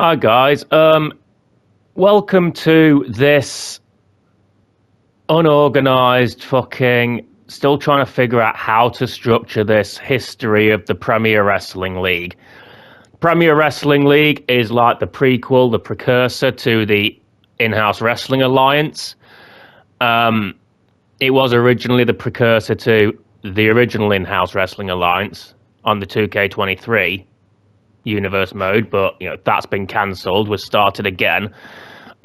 Hi guys. Welcome to this unorganized fucking still trying to figure out how to structure this history of the Premier Wrestling League. Premier Wrestling League is like the prequel, the precursor to the In-House Wrestling Alliance. It was originally the precursor to the original In-House Wrestling Alliance on the 2K23 universe mode, but that's been cancelled. We're started again.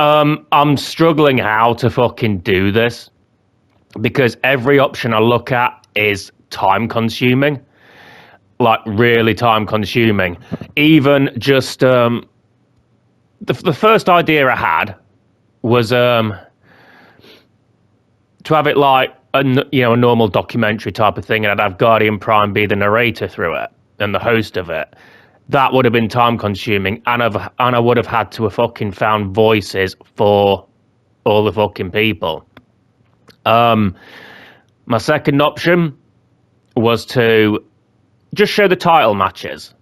I'm struggling how to fucking do this because every option I look at is time consuming, like really time consuming. Even just the first idea I had was to have it like a normal documentary type of thing, and I'd have Guardian Prime be the narrator through it and the host of it. That would have been time consuming, and I would have had to have fucking found voices for all the fucking people. My second option was to just show the title matches,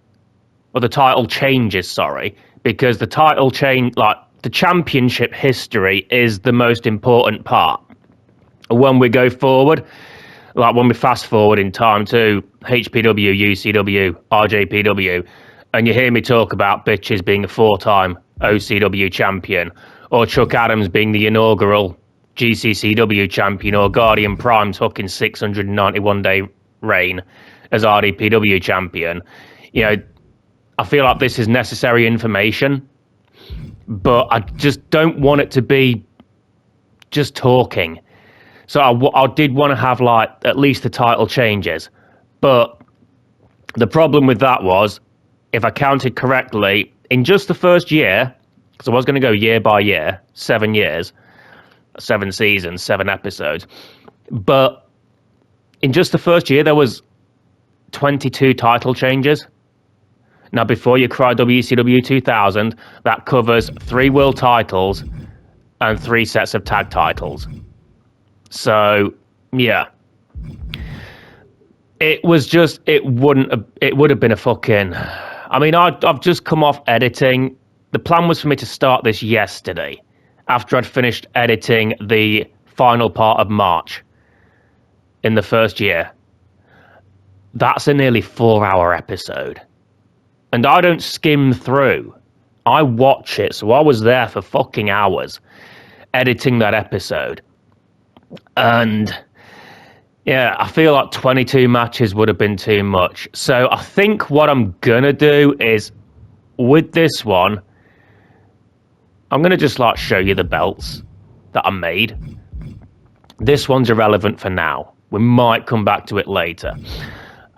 or the title changes, sorry, because the title change, like the championship history, is the most important part. When we go forward, like when we fast forward in time to HPW, UCW, RJPW, and you hear me talk about bitches being a 4-time OCW champion, or Chuck Adams being the inaugural GCCW champion, or Guardian Prime's fucking 691-day reign as RDPW champion. I feel like this is necessary information, but I just don't want it to be just talking. So I did want to have like at least the title changes, but the problem with that was, if I counted correctly, in just the first year, because I was going to go year by year, 7 years, 7 seasons, 7 episodes, but in just the first year there was 22 title changes. Now, before you cry WCW 2000, that covers 3 world titles and 3 sets of tag titles. So, yeah. It would have been a fucking... I mean, I've just come off editing. The plan was for me to start this yesterday, after I'd finished editing the final part of March in the first year. That's a nearly 4-hour episode. And I don't skim through. I watch it, so I was there for fucking hours editing that episode. And yeah, I feel like 22 matches would have been too much. So I think what I'm going to do is, with this one, I'm going to just like show you the belts that I made. This one's irrelevant for now. We might come back to it later.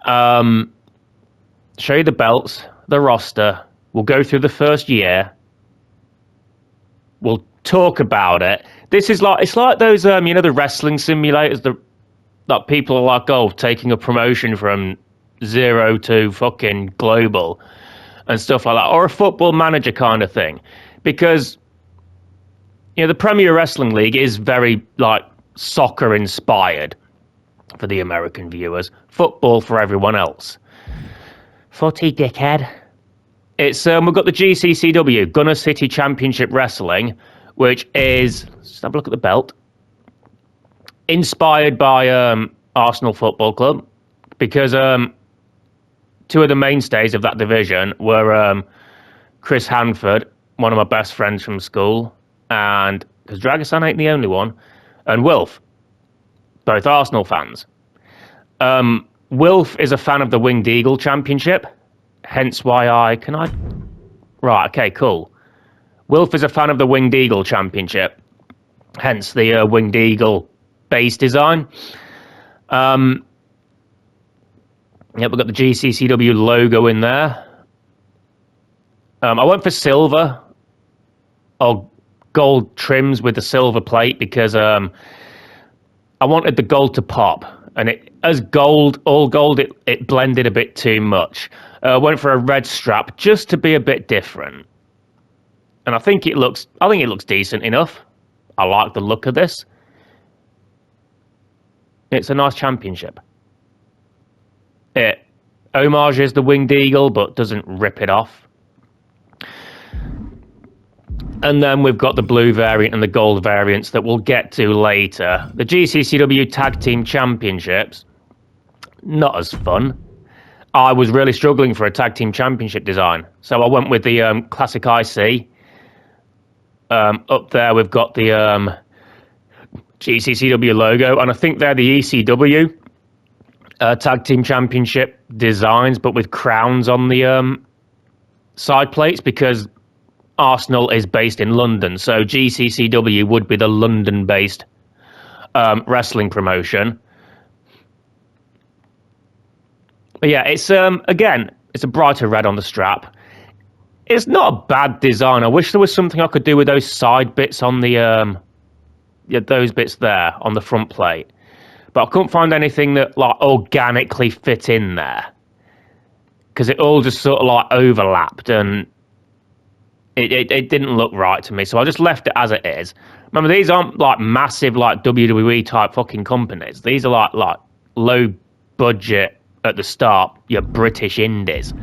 Show you the belts, the roster. We'll go through the first year. We'll talk about it. This is like, it's like those, the wrestling simulators that people are like, oh, taking a promotion from 0 to fucking global and stuff like that, or a Football Manager kind of thing. Because, the Premier Wrestling League is very, like, soccer inspired for the American viewers. Football for everyone else. Footy, dickhead. It's, we've got the GCCW, Gunner City Championship Wrestling, which is, let's have a look at the belt, inspired by Arsenal Football Club, because 2 of the mainstays of that division were Chris Hanford, one of my best friends from school, and, because Dragasan ain't the only one, and Wilf, both Arsenal fans. Wilf is a fan of the Winged Eagle Championship, hence why right, okay, cool. Wilf is a fan of the Winged Eagle Championship, hence the Winged Eagle base design. Yep, we've got the GCCW logo in there. I went for silver or gold trims with the silver plate because I wanted the gold to pop, and as gold, all gold, it blended a bit too much. I went for a red strap just to be a bit different, and I think it looks decent enough. I like the look of this. It's a nice championship. It homages the Winged Eagle, but doesn't rip it off. And then we've got the blue variant and the gold variants that we'll get to later. The GCCW Tag Team Championships, not as fun. I was really struggling for a Tag Team Championship design. So I went with the Classic IC. Up there we've got the GCCW logo, and I think they're the ECW Tag Team Championship designs, but with crowns on the side plates, because Arsenal is based in London, so GCCW would be the London-based wrestling promotion. But yeah, it's again, it's a brighter red on the strap. It's not a bad design. I wish there was something I could do with those side bits on the those bits there on the front plate, but I couldn't find anything that like organically fit in there, because it all just sort of like overlapped and it didn't look right to me, so I just left it as it is. Remember, these aren't like massive like WWE type fucking companies. These are like low budget at the start, your British indies.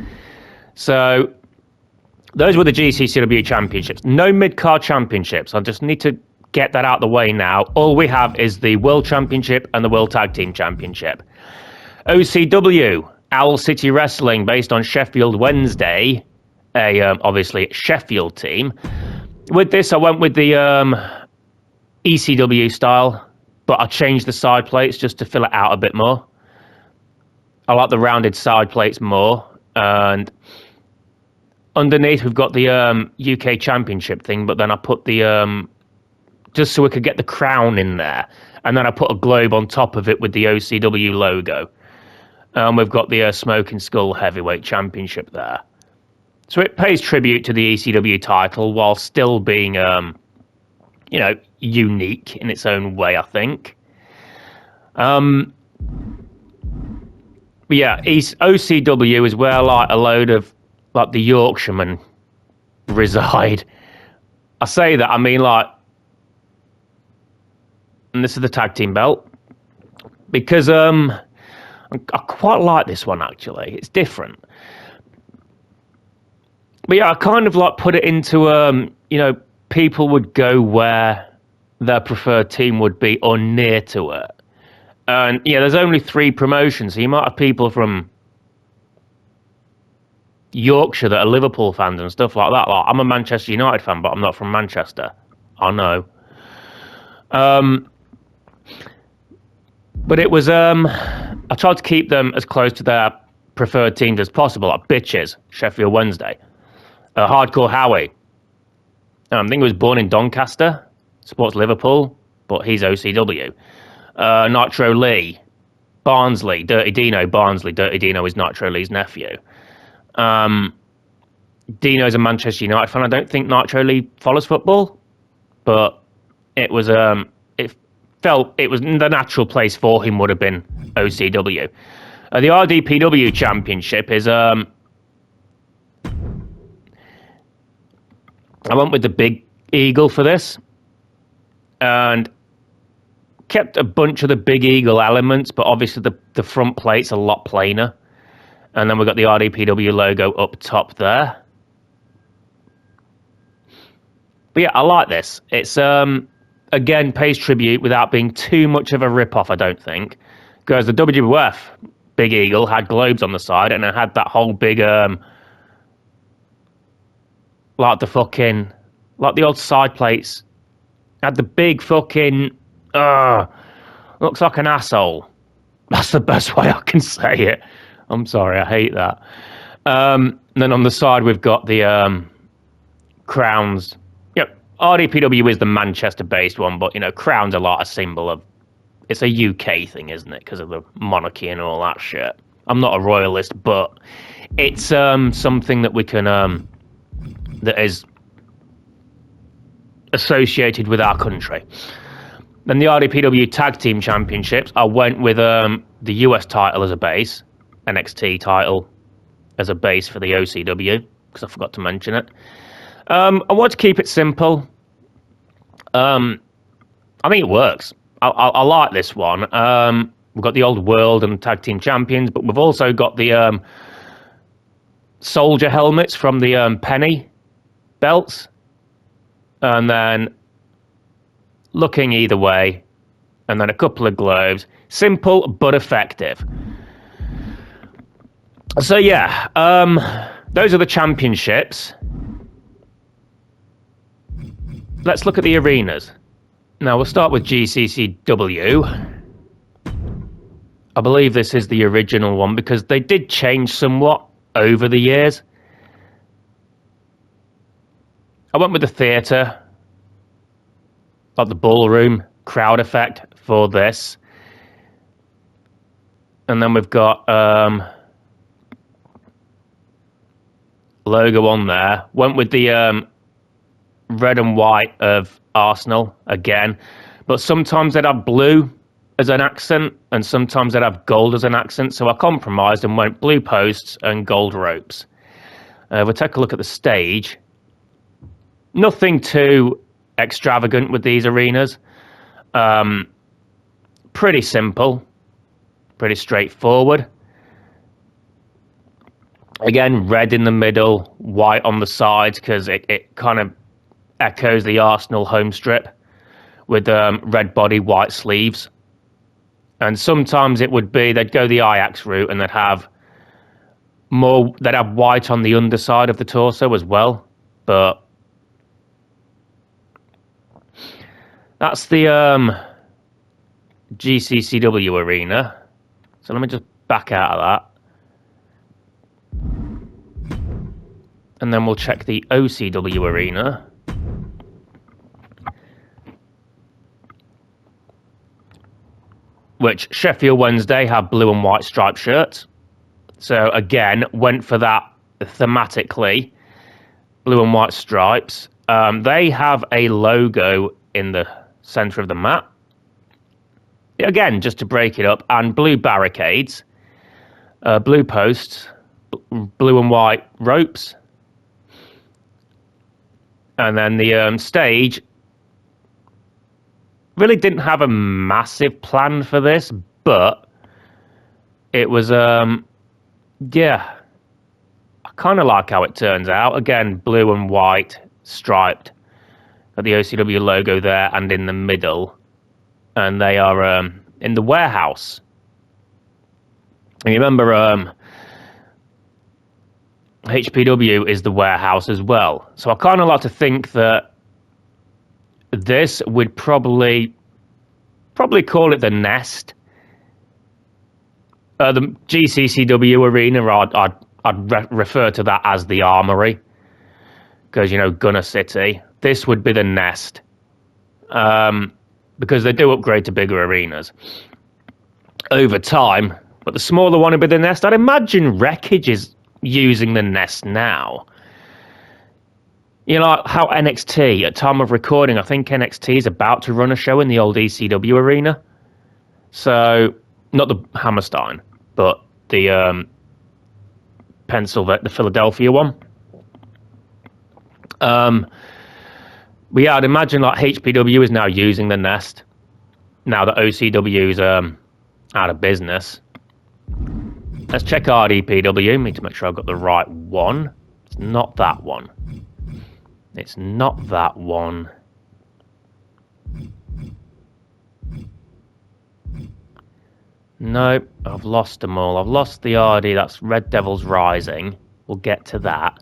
So those were the GCCW championships. No mid-card championships. I just need to get that out of the way now. All we have is the World Championship and the World Tag Team Championship. OCW, Owl City Wrestling, based on Sheffield Wednesday, obviously Sheffield team. With this, I went with the ECW style, but I changed the side plates just to fill it out a bit more. I like the rounded side plates more, and underneath we've got the UK Championship thing, but then I put the just so we could get the crown in there, and then I put a globe on top of it with the OCW logo. We've got the Smoking Skull Heavyweight Championship there. So it pays tribute to the ECW title while still being, unique in its own way, I think. But yeah, OCW is where like a load of like the Yorkshiremen reside. I say that, I mean like, and this is the tag team belt, because I quite like this one actually. It's different. But yeah, I kind of like put it into, people would go where their preferred team would be or near to it. And yeah, there's only 3 promotions, so you might have people from Yorkshire that are Liverpool fans and stuff like that. Like, I'm a Manchester United fan, but I'm not from Manchester. I know. But it was, I tried to keep them as close to their preferred teams as possible, like Bitches, Sheffield Wednesday. Hardcore Howie. I think he was born in Doncaster, supports Liverpool, but he's OCW. Nitro Lee, Barnsley, Dirty Dino Barnsley. Dirty Dino is Nitro Lee's nephew. Dino's a Manchester United fan. I don't think Nitro Lee follows football, but it was it was the natural place for him would have been OCW. The RDPW Championship is I went with the Big Eagle for this, and kept a bunch of the Big Eagle elements, but obviously the front plate's a lot plainer. And then we've got the RDPW logo up top there. But yeah, I like this. It's, again, pays tribute without being too much of a rip-off, I don't think. Because the WWF Big Eagle had globes on the side, and it had that whole big, like the old side plates, had the big fucking, looks like an asshole. That's the best way I can say it. I'm sorry, I hate that. And then on the side we've got the crowns. Yep, RDPW is the Manchester-based one, but crowns are like a symbol of. It's a UK thing, isn't it? Because of the monarchy and all that shit. I'm not a royalist, but it's something that we can that is associated with our country. Then the RDPW Tag Team Championships, I went with the US title as a base, NXT title as a base for the OCW, because I forgot to mention it. I want to keep it simple. I think it works. I like this one. We've got the old World and Tag Team Champions, but we've also got the soldier helmets from the penny belts. and then looking either way, and then a couple of globes. Simple but effective. So yeah, those are the championships. Let's look at the arenas. Now we'll start with GCCW. I believe this is the original one because they did change somewhat over the years. I went with the theatre, like the ballroom crowd effect for this. And then we've got logo on there. Went with the red and white of Arsenal again. But sometimes they'd have blue as an accent, and sometimes they'd have gold as an accent. So I compromised and went blue posts and gold ropes. We'll take a look at the stage. Nothing too extravagant with these arenas. Pretty simple, pretty straightforward. Again, red in the middle, white on the sides, because it kind of echoes the Arsenal home strip with red body, white sleeves. And sometimes it would be they'd go the Ajax route and they'd have white on the underside of the torso as well. But that's the GCCW arena. So let me just back out of that. And then we'll check the OCW arena. Which Sheffield Wednesday have blue and white striped shirts. So again, went for that thematically. Blue and white stripes. They have a logo in the centre of the mat. Again, just to break it up. And blue barricades. Blue posts. Blue and white ropes. And then the stage really didn't have a massive plan for this, but it was, yeah, I kind of like how it turns out. Again, blue and white, striped. Got the OCW logo there and in the middle. And they are in the warehouse. And you remember, HPW is the warehouse as well. So I kind of like to think that this would probably call it the Nest. The GCCW arena, I'd refer to that as the Armory, because you know Gunner City. This would be the Nest, because they do upgrade to bigger arenas over time. But the smaller one would be the Nest. I'd imagine Wreckage is using the Nest now. You know how NXT, at time of recording, I think NXT is about to run a show in the old ECW arena. So, not the Hammerstein, but the the Philadelphia one. But yeah, I'd imagine like HPW is now using the Nest, now that OCW is out of business. Let's check RDPW, need to make sure I've got the right one. It's not that one. It's not that one. No, I've lost them all. I've lost the RD, that's Red Devils Rising. We'll get to that.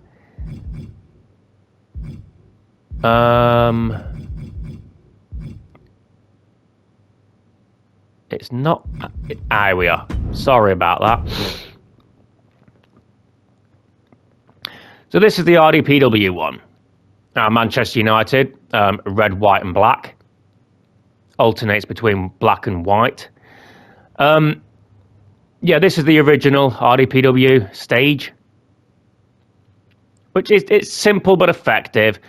It's not... Here we are. Sorry about that. So this is the RDPW one. Manchester United, red, white and black. Alternates between black and white. Yeah, this is the original RDPW stage, which is it's simple but effective.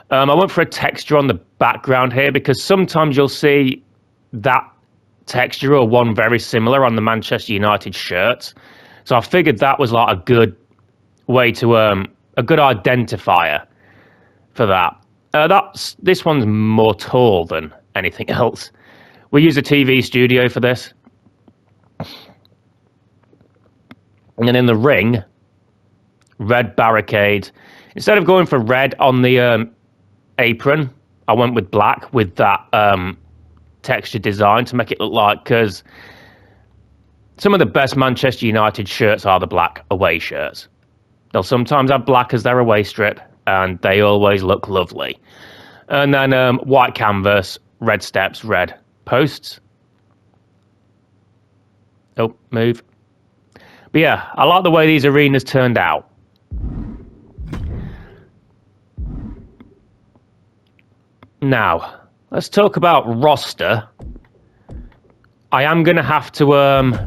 I went for a texture on the background here because sometimes you'll see that texture or one very similar on the Manchester United shirts. So I figured that was like a good way to a good identifier for that. This one's more tall than anything else. We use a TV studio for this. And then in the ring, red barricades. Instead of going for red on the apron. I went with black with that texture design to make it look like, because some of the best Manchester United shirts are the black away shirts. They'll sometimes have black as their away strip, and they always look lovely. And then white canvas, red steps, red posts. Oh, move. But yeah, I like the way these arenas turned out. Now, let's talk about roster. I am going to have to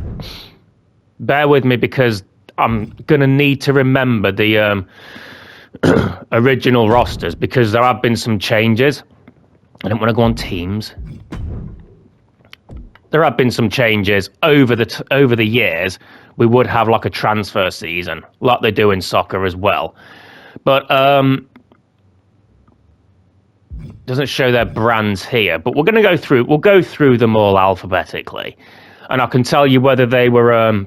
bear with me, because I'm going to need to remember the original rosters, because there have been some changes. I don't want to go on teams. There have been some changes over the years. We would have like a transfer season, like they do in soccer as well. But doesn't show their brands here. But we're going to go through. We'll go through them all alphabetically, and I can tell you whether they were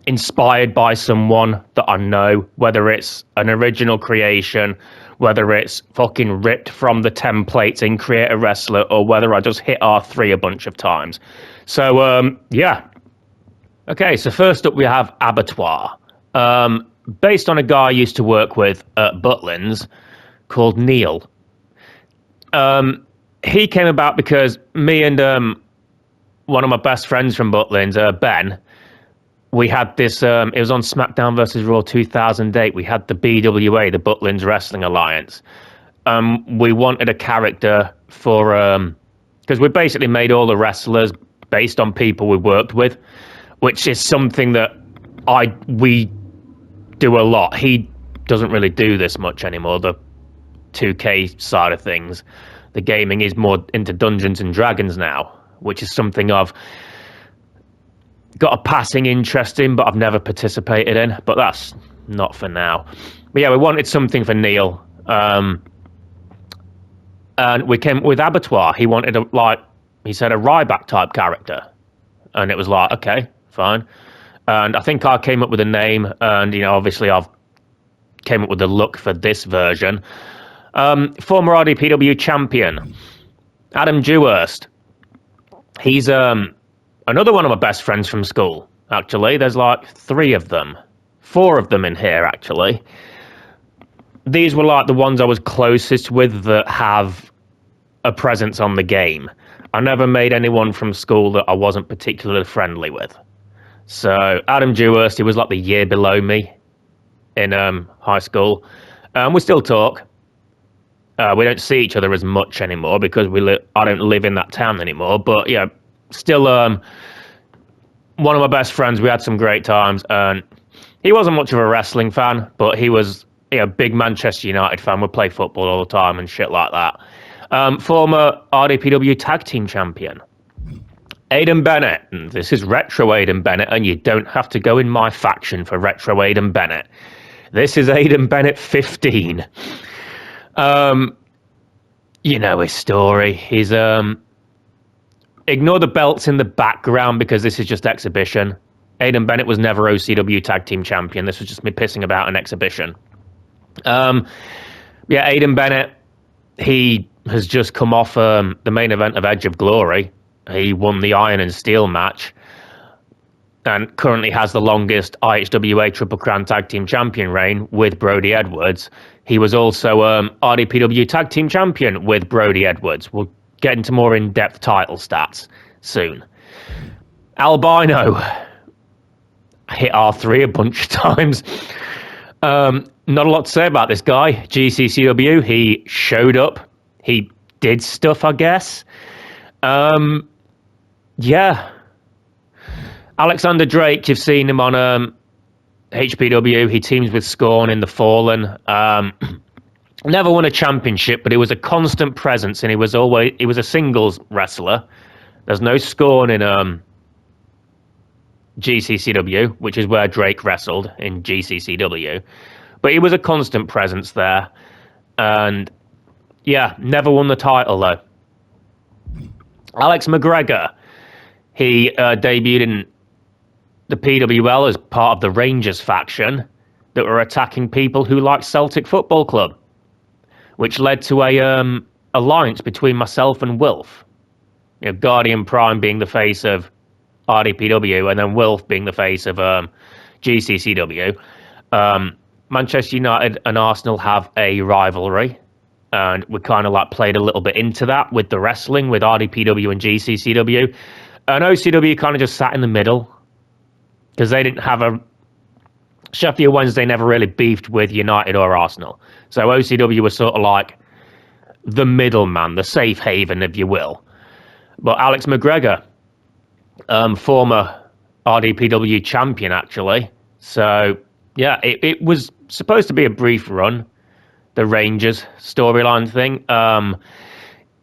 inspired by someone that I know, whether it's an original creation, whether it's fucking ripped from the templates in Create a Wrestler, or whether I just hit R3 a bunch of times. So, yeah. Okay, so first up we have Abattoir. Based on a guy I used to work with at Butlins called Neil. He came about because me and one of my best friends from Butlins, Ben, we had this, it was on SmackDown vs. Raw 2008. We had the BWA, the Butlins Wrestling Alliance. We wanted a character for, because we basically made all the wrestlers based on people we worked with, which is something that we do a lot. He doesn't really do this much anymore, the 2K side of things. The gaming is more into Dungeons and Dragons now, which is something I've got a passing interest in, but I've never participated in. But that's not for now. But yeah, we wanted something for Neil. And we came with Abattoir. He wanted he said a Ryback type character. And it was like, okay, fine. And I think I came up with a name, and, obviously I've came up with the look for this version. Former RDPW champion, Adam Dewhurst. He's another one of my best friends from school, actually. There's like 4 of them in here, actually. These were like the ones I was closest with that have a presence on the game. I never made anyone from school that I wasn't particularly friendly with. So Adam Dewhurst, he was like the year below me in high school. We still talk. We don't see each other as much anymore because I don't live in that town anymore. But yeah, still one of my best friends. We had some great times, and he wasn't much of a wrestling fan, but he was a big Manchester United fan. Would play football all the time and shit like that. Former RDPW tag team champion, Aidan Bennett. And this is Retro Aidan Bennett, and you don't have to go in my faction for Retro Aidan Bennett. This is Aidan Bennett 15. You know his story. He's ignore the belts in the background because this is just exhibition. Aidan Bennett was never OCW tag team champion. This was just me pissing about an exhibition. Yeah, Aidan Bennett, he has just come off the main event of Edge of Glory. He won the Iron and Steel match and currently has the longest IHWA Triple Crown Tag Team Champion reign with Brody Edwards. He was also RDPW Tag Team Champion with Brody Edwards. We'll get into more in-depth title stats soon. Albino hit R3 a bunch of times. Not a lot to say about this guy. GCCW, he showed up. He did stuff, I guess. Yeah. Alexander Drake, you've seen him on HPW. He teams with Scorn in the Fallen. Never won a championship, but he was a constant presence, and he was a singles wrestler. There's no Scorn in GCCW, which is where Drake wrestled in GCCW. But he was a constant presence there. And yeah, never won the title though. Alex McGregor, he debuted in the PWL as part of the Rangers faction that were attacking people who liked Celtic Football Club. which led to a alliance between myself and Wilf. You know, Guardian Prime being the face of RDPW, and then Wilf being the face of GCCW. Manchester United and Arsenal have a rivalry, and we kind of like played a little bit into that with the wrestling with RDPW and GCCW, and OCW kind of just sat in the middle because they didn't have a Sheffield Wednesday never really beefed with United or Arsenal, so OCW was sort of like the middleman, the safe haven, if you will. But Alex McGregor, former RDPW champion, actually. So, yeah, it was supposed to be a brief run, the Rangers storyline thing.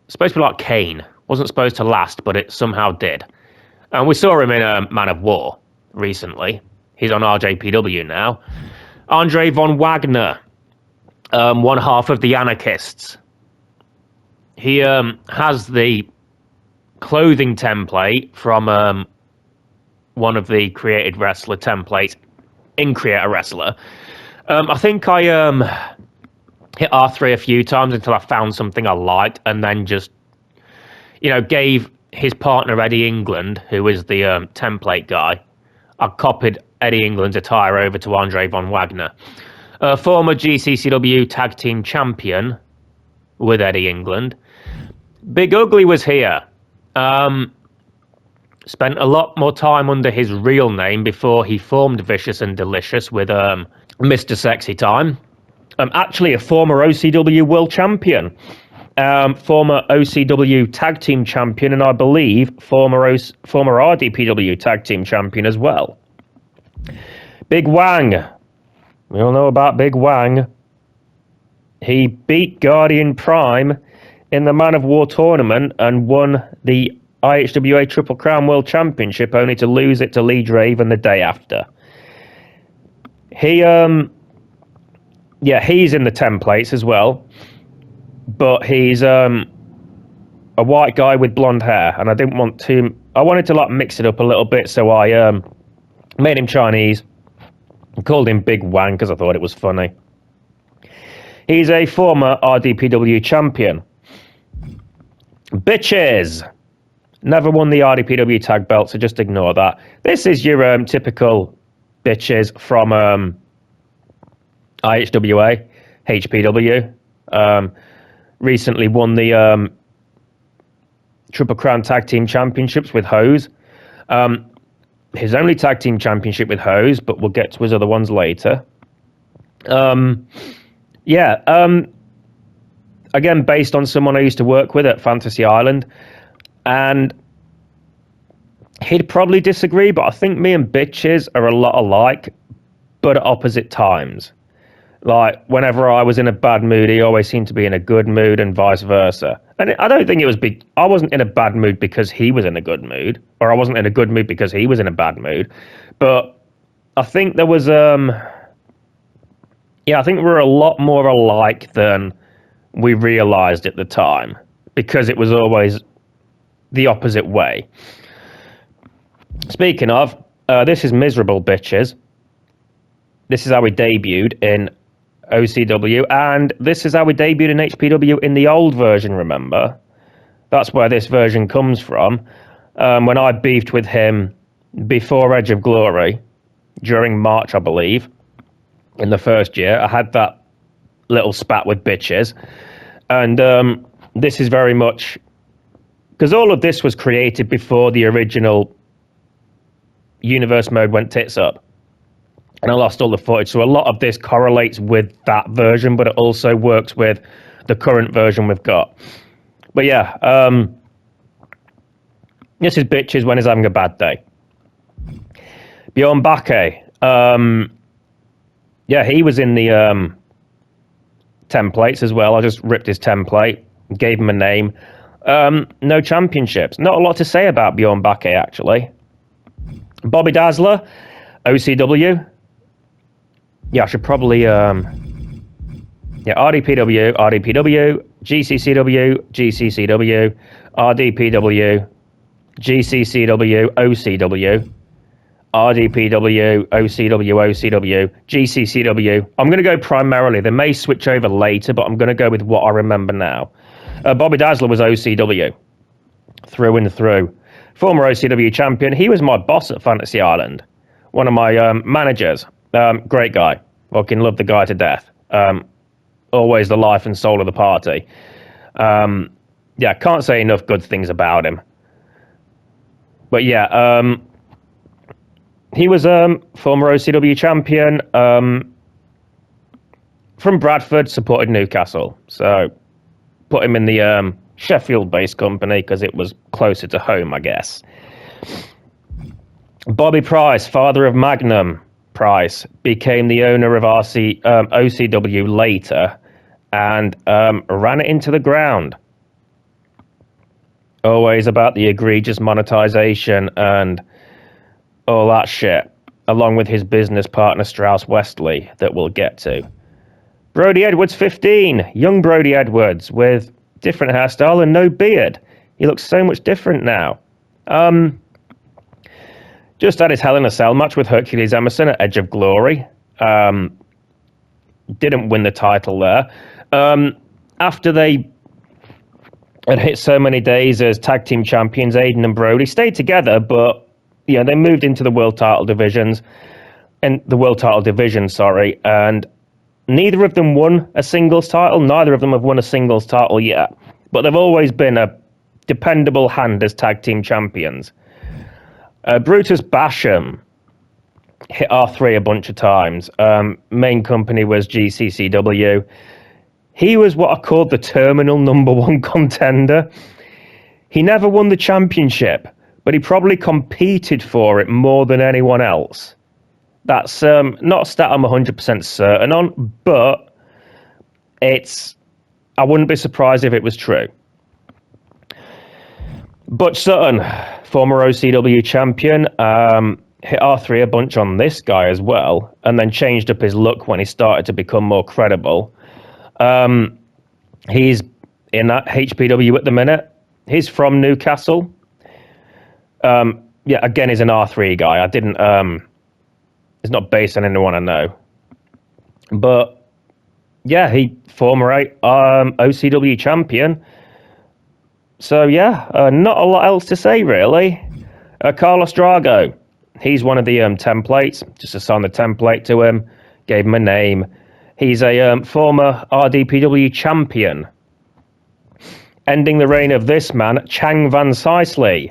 Supposed to be like Kane. Wasn't supposed to last, but it somehow did. And we saw him in Man of War recently. He's on RJPW now. Andre von Wagner, one half of the Anarchists. He has the clothing template from one of the created wrestler templates in Create a Wrestler. I think I hit R3 a few times until I found something I liked, and then just, gave his partner Eddie England, who is the template guy, I copied Eddie England's attire over to Andre von Wagner. Former GCCW Tag Team Champion with Eddie England. Big Ugly was here. Spent a lot more time under his real name before he formed Vicious and Delicious with Mr. Sexy Time. Actually a former OCW World Champion, former OCW Tag Team Champion, and I believe former RDPW Tag Team Champion as well. Big Wang. We all know about Big Wang. He beat Guardian Prime in the Man of War tournament and won the IHWA Triple Crown World Championship, only to lose it to Lee Draven the day after. He's in the templates as well, but he's a white guy with blonde hair, and I wanted to like mix it up a little bit, so I made him Chinese and called him Big Wang because I thought it was funny. He's a former RDPW champion. Bitches! Never won the RDPW tag belt, so just ignore that. This is your typical bitches from IHWA, HPW. Recently won the Triple Crown Tag Team Championships with Hose. His only tag team championship with Hose, but we'll get to his other ones later. Again, based on someone I used to work with at Fantasy Island. And he'd probably disagree, but I think me and Bitches are a lot alike, but at opposite times. Like, whenever I was in a bad mood, he always seemed to be in a good mood, and vice versa. And I don't think it was big. I wasn't in a bad mood because he was in a good mood, or I wasn't in a good mood because he was in a bad mood. But I think there was, I think we're a lot more alike than we realized at the time, because it was always the opposite way. Speaking of, this is Miserable Bitches. This is how we debuted in OCW, and this is how we debuted in HPW in the old version, remember? That's where this version comes from. When I beefed with him before Edge of Glory, during March, I believe, in the first year, I had that little spat with Bitches. And this is very much... because all of this was created before the original Universe mode went tits up. And I lost all the footage. So a lot of this correlates with that version, but it also works with the current version we've got. But yeah, this is Bitches when he's having a bad day. Bjorn Bakke. He was in the templates as well. I just ripped his template, gave him a name. No championships. Not a lot to say about Bjorn Bakke, actually. Bobby Dazzler, OCW. Yeah, I should probably... RDPW, GCCW, RDPW, GCCW, OCW, RDPW, OCW, OCW, GCCW. I'm going to go primarily. They may switch over later, but I'm going to go with what I remember now. Bobby Dazzler was OCW, through and through. Former OCW champion. He was my boss at Fantasy Island. One of my managers. Great guy. Fucking love the guy to death. Always the life and soul of the party. Yeah, can't say enough good things about him. But yeah, he was former OCW champion from Bradford, supported Newcastle. So put him in the Sheffield-based company because it was closer to home, I guess. Bobby Price, father of Magnum Price, became the owner of OCW later and ran it into the ground. Always about the egregious monetization and all that shit, along with his business partner Strauss Westley that we'll get to. Brody Edwards, 15, young Brody Edwards with different hairstyle and no beard. He looks so much different now. Just had his Hell in a Cell match with Hercules Emerson at Edge of Glory. Didn't win the title there. After they had hit so many days as tag team champions, Aiden and Brody stayed together, but yeah, they moved into the world title division, and neither of them won a singles title. Neither of them have won a singles title yet, but they've always been a dependable hand as tag team champions. Brutus Basham hit R3 a bunch of times. Main company was GCCW. He was what I called the terminal number one contender. He never won the championship, but he probably competed for it more than anyone else. That's not a stat I'm 100% certain on, but I wouldn't be surprised if it was true. Butch Sutton, former OCW champion, hit R3 a bunch on this guy as well, and then changed up his look when he started to become more credible. He's in that HPW at the minute. He's from Newcastle. Yeah, again, he's an R3 guy. It's not based on anyone I know. But yeah, he former OCW champion. So yeah, not a lot else to say really. Carlos Drago, he's one of the templates. Just assigned the template to him, gave him a name. He's a former RDPW champion. Ending the reign of this man, Chang Van Sicely.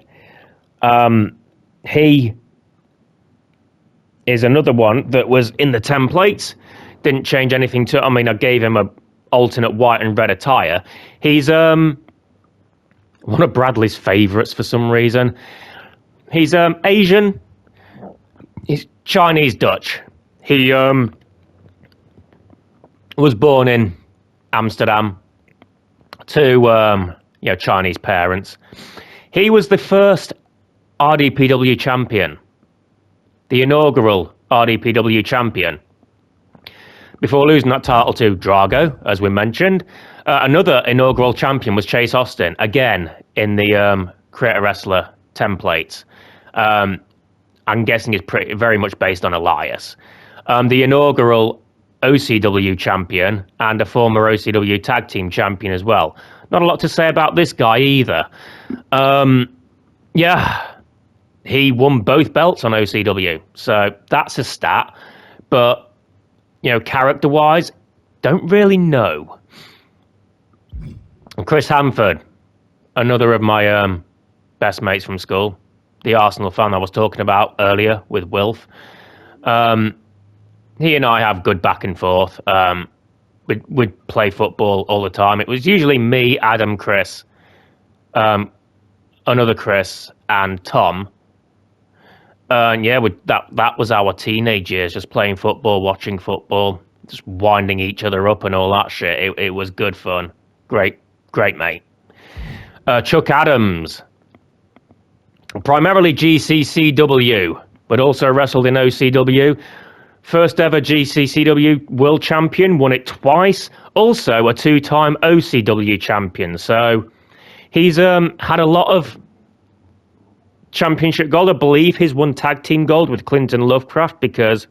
He is another one that was in the templates. Didn't change anything to. I mean, I gave him a alternate white and red attire. He's one of Bradley's favourites for some reason. He's Asian. He's Chinese Dutch. He was born in Amsterdam to Chinese parents. He was the first RDPW champion, the inaugural RDPW champion, before losing that title to Drago, as we mentioned. Another inaugural champion was Chase Austin, again in the Creator Wrestler template. I'm guessing it's very much based on Elias. The inaugural OCW champion and a former OCW tag team champion as well. Not a lot to say about this guy either. Yeah, he won both belts on OCW, so that's a stat. But, character-wise, don't really know. And Chris Hanford, another of my best mates from school, the Arsenal fan I was talking about earlier with Wilf. He and I have good back and forth. We'd play football all the time. It was usually me, Adam, Chris, another Chris, and Tom. And yeah, that was our teenage years, just playing football, watching football, just winding each other up and all that shit. It was good fun. Great mate. Chuck Adams, primarily GCCW, but also wrestled in OCW. First ever GCCW world champion, won it twice. Also a two-time OCW champion. So he's had a lot of championship gold. I believe he's won tag team gold with Clinton Lovecraft because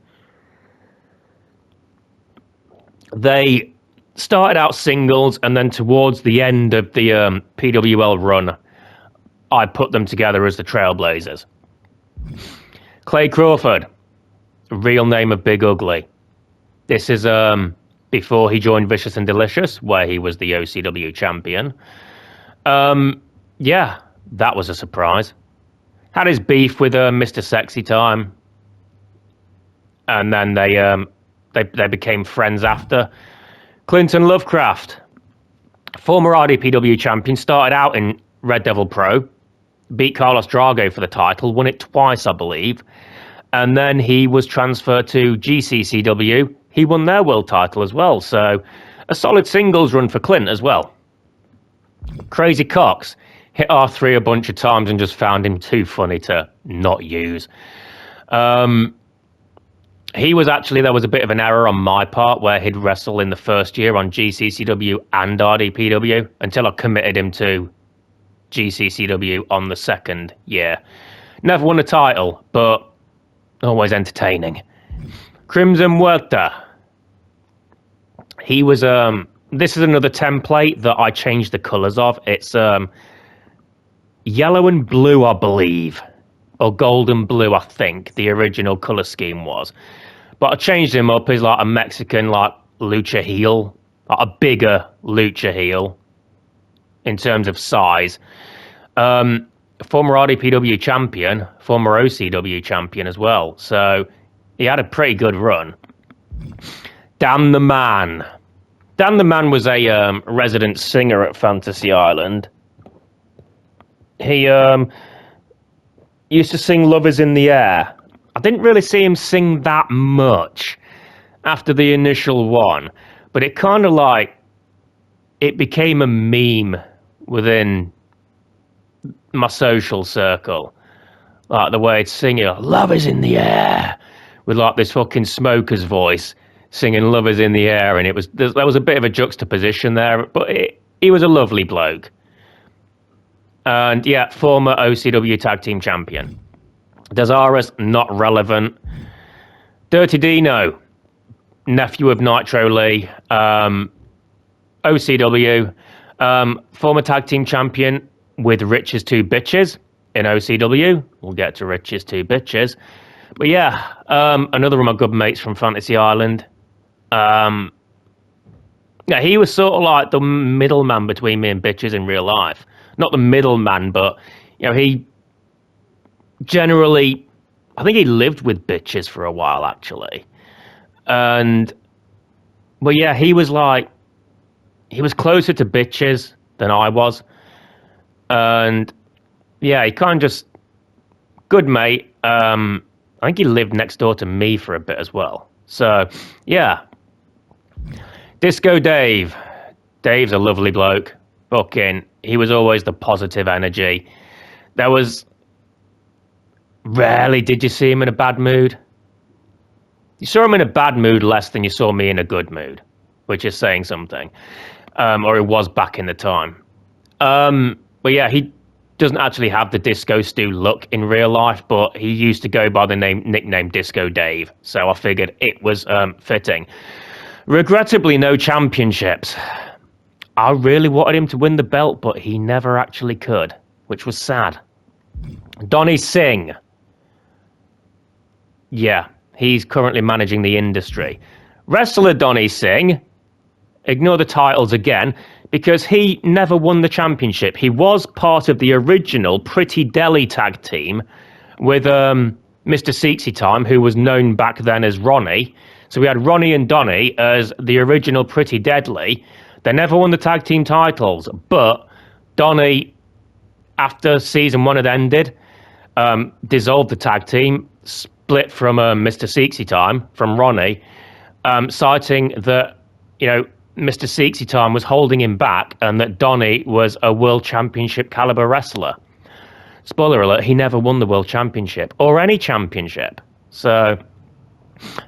they started out singles, and then towards the end of the PWL run, I put them together as the Trailblazers. Clay Crawford, real name of Big Ugly. This is before he joined Vicious and Delicious, where he was the OCW champion. Yeah, that was a surprise. Had his beef with Mr. Sexy Time, and then they became friends after. Clinton Lovecraft, former RDPW champion, started out in Red Devil Pro, beat Carlos Drago for the title, won it twice, I believe, and then he was transferred to GCCW. He won their world title as well, so a solid singles run for Clint as well. Crazy Cox hit R3 a bunch of times and just found him too funny to not use. He was actually, there was a bit of an error on my part where he'd wrestle in the first year on GCCW and RDPW until I committed him to GCCW on the second year. Never won a title, but always entertaining. Crimson Huerta. He was, this is another template that I changed the colours of. It's yellow and blue, I believe. Or gold and blue, I think, the original colour scheme was. But I changed him up as like a Mexican, like, lucha heel. Like a bigger lucha heel in terms of size. Former RDPW champion, former OCW champion as well. So he had a pretty good run. Dan the Man. Dan the Man was a resident singer at Fantasy Island. He used to sing Love Is in the Air. I didn't really see him sing that much after the initial one, but it kind of like, it became a meme within my social circle. Like the way it's singing, Love Is in the Air, with like this fucking smoker's voice singing Love Is in the Air, and there was a bit of a juxtaposition there, but he was a lovely bloke. And yeah, former OCW Tag Team Champion. Desaris, not relevant. Dirty Dino, nephew of Nitro Lee. OCW, former Tag Team Champion with Rich's Two Bitches in OCW. We'll get to Rich's Two Bitches. But yeah, another of my good mates from Fantasy Island. Yeah, he was sort of like the middleman between me and Bitches in real life. Not the middleman, but you know, he generally, I think he lived with Bitches for a while actually. But yeah, he was closer to Bitches than I was. And yeah, he kind of just, good mate. I think he lived next door to me for a bit as well. So yeah. Disco Dave. Dave's a lovely bloke. Fucking, he was always the positive energy. There was, rarely did you see him in a bad mood. You saw him in a bad mood less than you saw me in a good mood, which is saying something. Or it was back in the time. But yeah, he doesn't actually have the Disco Stu look in real life, but he used to go by the nickname Disco Dave. So I figured it was fitting. Regrettably, no championships. I really wanted him to win the belt, but he never actually could, which was sad. Donnie Singh. Yeah, he's currently managing the industry. Wrestler Donnie Singh, ignore the titles again, because he never won the championship. He was part of the original Pretty Deli tag team with Mr. Seexy Time, who was known back then as Ronnie. So we had Ronnie and Donnie as the original Pretty Deadly. They never won the tag team titles, but Donnie, after season 1 had ended, dissolved the tag team, split from Mr. Seexy Time, from Ronnie, citing that, you know, Mr. Seexy Time was holding him back and that Donnie was a world championship caliber wrestler. Spoiler alert, he never won the world championship or any championship. So,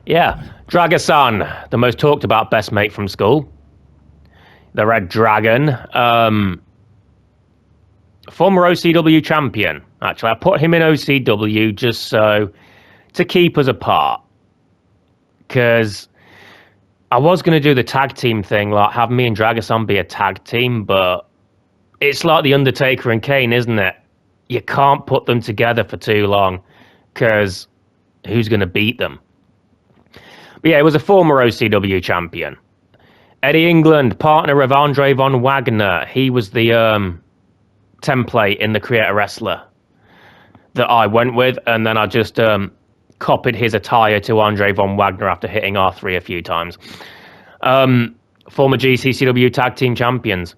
yeah. Dragasan, the most talked about best mate from school. The Red Dragon. former OCW champion. Actually, I put him in OCW just to keep us apart, because I was going to do the tag team thing, like have me and Dragosan be a tag team, but it's like the Undertaker and Kane, isn't it? You can't put them together for too long, because who's going to beat them? But yeah, he was a former OCW champion. Eddie England, partner of Andre von Wagner. He was the template in the Creator Wrestler that I went with, and then I just copied his attire to Andre von Wagner after hitting R3 a few times. Former GCCW tag team champions.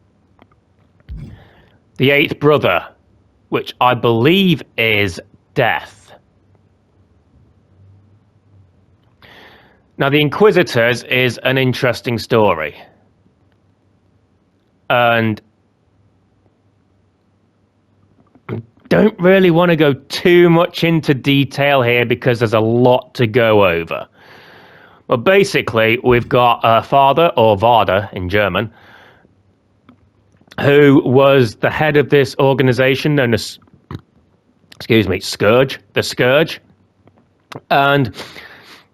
The eighth brother, which I believe is Death. Now, the Inquisitors is an interesting story. And don't really want to go too much into detail here because there's a lot to go over. But basically, we've got a father, or Vater in German, who was the head of this organization known as, Scourge, the Scourge. And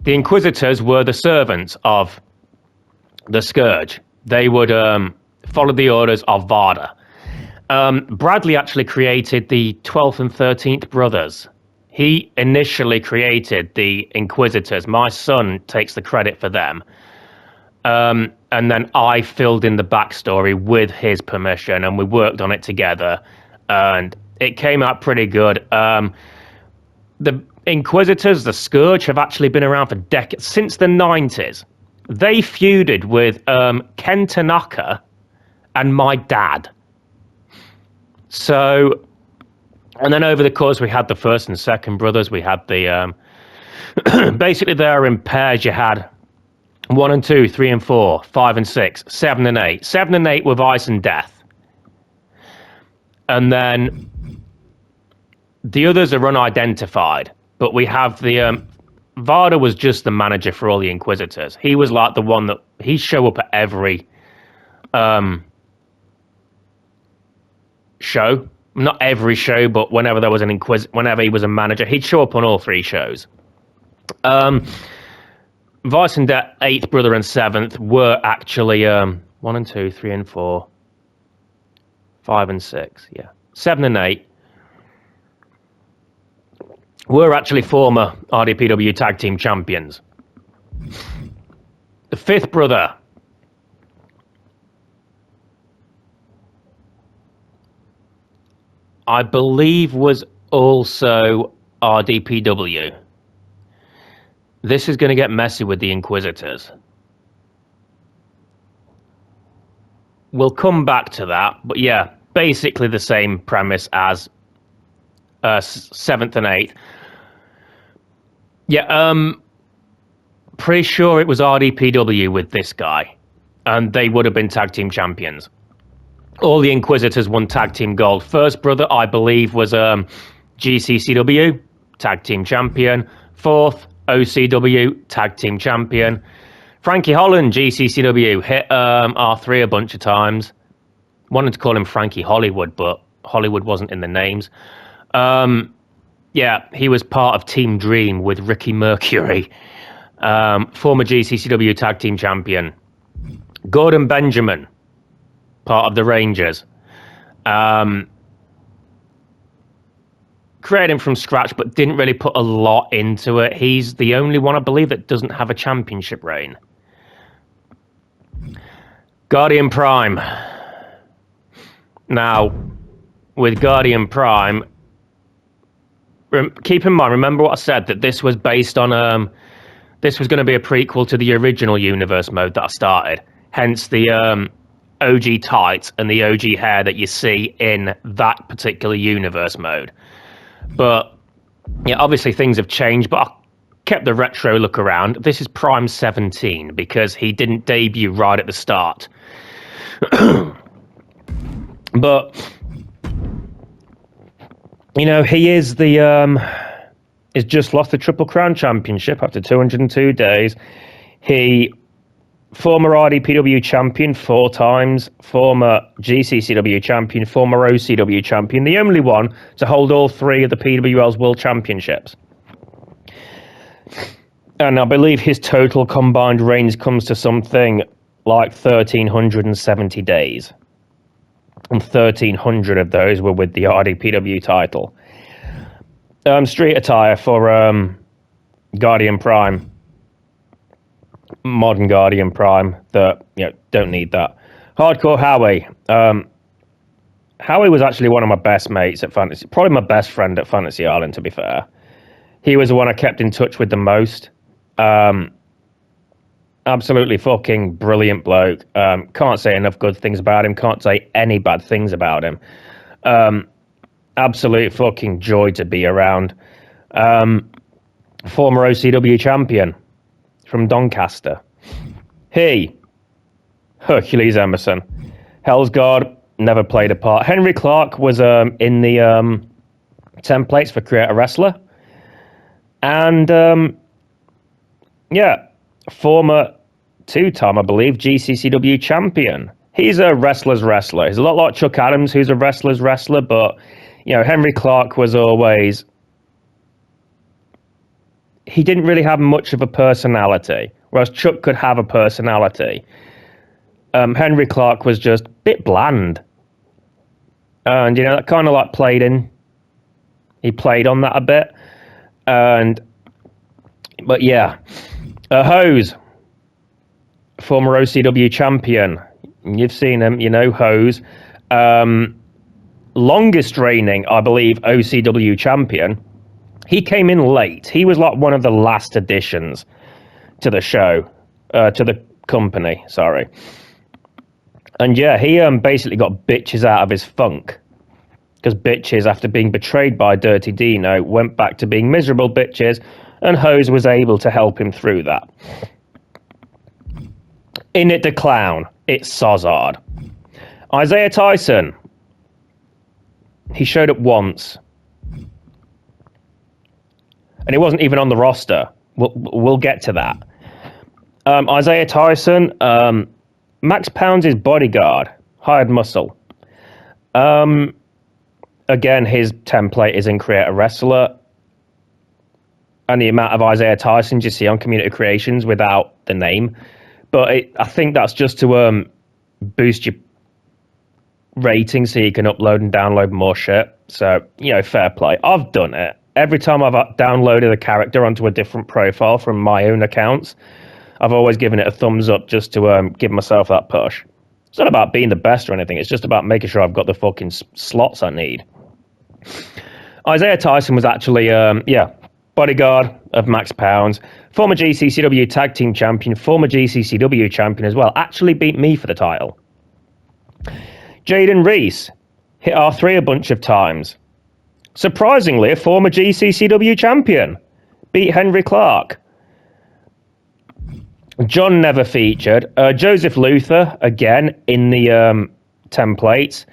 the Inquisitors were the servants of the Scourge. They would follow the orders of Vater. Bradley actually created the 12th and 13th brothers. He initially created the Inquisitors. My son takes the credit for them. And then I filled in the backstory with his permission, and we worked on it together. And it came out pretty good. The Inquisitors, the Scourge, have actually been around for decades, since the 90s. They feuded with Ken Tanaka and my dad. So, and then over the course, we had the first and second brothers. We had the, basically there in pairs, you had 1 and 2, 3 and 4, 5 and 6, 7 and 8. 7 and 8 were Vice and Death. And then the others are unidentified. But we have the, Vader was just the manager for all the Inquisitors. He was like the one that, he'd show up at every, show. Not every show, but whenever there was an whenever he was a manager, he'd show up on all 3 shows. Vice and Death, 8th brother and 7th, were actually 1 and 2, 3 and 4, 5 and 6, yeah. 7 and 8 were actually former RDPW tag team champions. The 5th brother, I believe, was also RDPW. This is going to get messy with the Inquisitors. We'll come back to that, but yeah, basically the same premise as 7th and 8th. Yeah, pretty sure it was RDPW with this guy, and they would have been tag team champions. All the Inquisitors won tag team gold. First brother, I believe, was GCCW tag team champion. 4th, OCW tag team champion. Frankie Holland, GCCW, hit R3 a bunch of times. Wanted to call him Frankie Hollywood, but Hollywood wasn't in the names. Yeah, he was part of Team Dream with Ricky Mercury. Former GCCW tag team champion. Gordon Benjamin, part of the Rangers. Created him from scratch, but didn't really put a lot into it. He's the only one, I believe, that doesn't have a championship reign. Guardian Prime. Now, with Guardian Prime, keep in mind, remember what I said, that this was based on, this was going to be a prequel to the original universe mode that I started. Hence the OG tights and the OG hair that you see in that particular universe mode. But yeah, obviously things have changed, but I kept the retro look around. This is Prime 17 because he didn't debut right at the start. But you know, he is the he's just lost the Triple Crown Championship after 202 days. He Former RDPW champion 4 times, former GCCW champion, former OCW champion, the only one to hold all 3 of the PWL's World Championships. And I believe his total combined reigns comes to something like 1,370 days. And 1,300 of those were with the RDPW title. Street attire for Guardian Prime. Modern Guardian Prime that don't need that. Hardcore Howie. Howie was actually one of my best mates at Fantasy, probably my best friend at Fantasy Island, to be fair. He was the one I kept in touch with the most. Absolutely fucking brilliant bloke. Can't say enough good things about him. Can't say any bad things about him. Absolute fucking joy to be around. Former OCW champion from Doncaster. Hercules Emerson. Hell's God, never played a part. Henry Clark was in the templates for Create a Wrestler. And, former 2-time, I believe, GCCW champion. He's a wrestler's wrestler. He's a lot like Chuck Adams, who's a wrestler's wrestler, but, Henry Clark was always... He didn't really have much of a personality, whereas Chuck could have a personality. Henry Clark was just a bit bland. And, that kind of like played in. He played on that a bit. But yeah. Hose. Former OCW champion. You've seen him, Hose. Longest reigning, I believe, OCW champion. He came in late. He was like one of the last additions to the show, to the company, sorry. And yeah, he basically got bitches out of his funk. Because bitches, after being betrayed by Dirty Dino, went back to being miserable bitches, and Hose was able to help him through that. In it the clown, it's Sozard. Isaiah Tyson. He showed up once. And he wasn't even on the roster. We'll get to that. Isaiah Tyson, Max Pounds' bodyguard, hired muscle. Again, his template is in Create a Wrestler. And the amount of Isaiah Tysons you see on Community Creations without the name. But I think that's just to boost your ratings so you can upload and download more shit. So, fair play. I've done it. Every time I've downloaded a character onto a different profile from my own accounts, I've always given it a thumbs up just to give myself that push. It's not about being the best or anything. It's just about making sure I've got the fucking slots I need. Isaiah Tyson was actually, bodyguard of Max Pounds, former GCCW Tag Team Champion, former GCCW Champion as well. Actually beat me for the title. Jaden Reese hit R3 a bunch of times. Surprisingly, a former GCCW champion. Beat Henry Clark. John never featured. Joseph Luther, again, in the templates.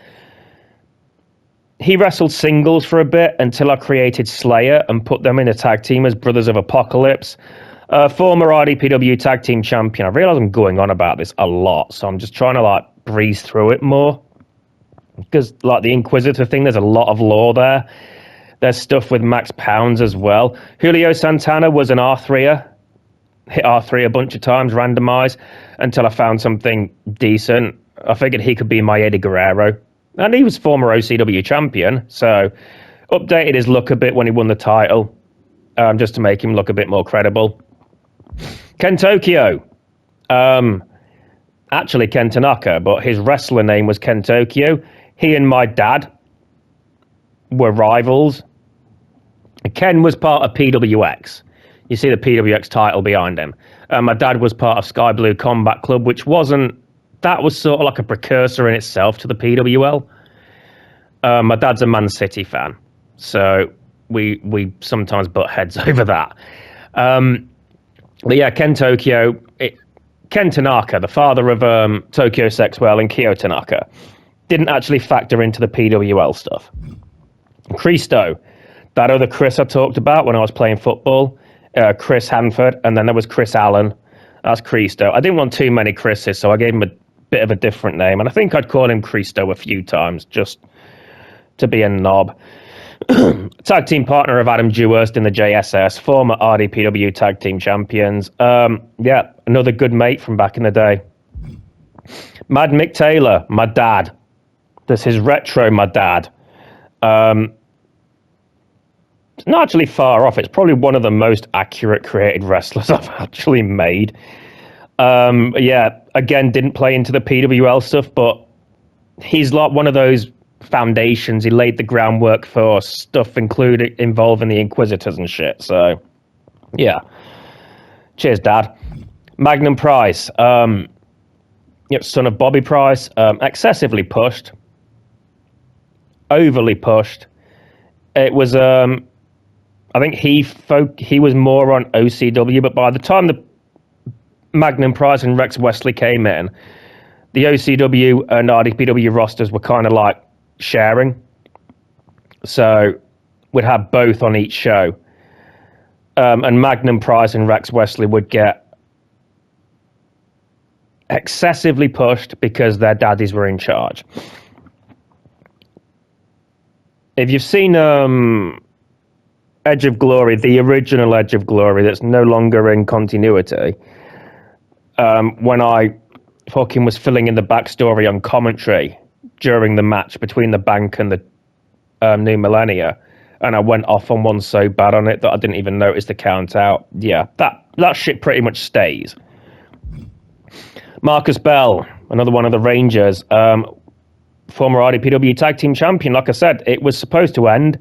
He wrestled singles for a bit until I created Slayer and put them in a tag team as Brothers of Apocalypse. Former RDPW tag team champion. I realise I'm going on about this a lot, so I'm just trying to breeze through it more. Because the Inquisitor thing, there's a lot of lore there. There's stuff with Max Pounds as well. Julio Santana was an R3er. Hit R3 a bunch of times, randomized, until I found something decent. I figured he could be my Eddie Guerrero. And he was former OCW champion, so updated his look a bit when he won the title, just to make him look a bit more credible. Ken Tokyo. Actually Ken Tanaka, but his wrestler name was Ken Tokyo. He and my dad were rivals. Ken was part of PWX. You see the PWX title behind him. My dad was part of Sky Blue Combat Club, which that was sort of like a precursor in itself to the PWL. My dad's a Man City fan, so we sometimes butt heads over that. But yeah, Ken Tokyo, Ken Tanaka, the father of Tokyo Sexwell and Kyo Tanaka, didn't actually factor into the PWL stuff. Christo, that other Chris I talked about when I was playing football, Chris Hanford, and then there was Chris Allen. That's Christo. I didn't want too many Chris's, so I gave him a bit of a different name, and I think I'd call him Christo a few times, just to be a knob. Tag team partner of Adam Dewhurst in the JSS, former RDPW tag team champions. Yeah, another good mate from back in the day. Mad Mick Taylor, my dad. This is retro, my dad. It's not actually far off. It's probably one of the most accurate created wrestlers I've actually made. Yeah, again, didn't play into the PWL stuff, but he's like one of those foundations. He laid the groundwork for stuff involving the Inquisitors and shit. So, yeah. Cheers, Dad. Magnum Price. Son of Bobby Price. Excessively pushed. Overly pushed. It was, I think he was more on OCW, but by the time the Magnum Price and Rex Wesley came in, the OCW and RDPW rosters were kind of like sharing. So we'd have both on each show. And Magnum Price and Rex Wesley would get excessively pushed because their daddies were in charge. If you've seen Edge of Glory, the original Edge of Glory that's no longer in continuity, when I fucking was filling in the backstory on commentary during the match between the Bank and the New Millennia, and I went off on one so bad on it that I didn't even notice the count out. Yeah, that shit pretty much stays. Marcus Bell, another one of the Rangers, former RDPW tag team champion. Like I said, it was supposed to end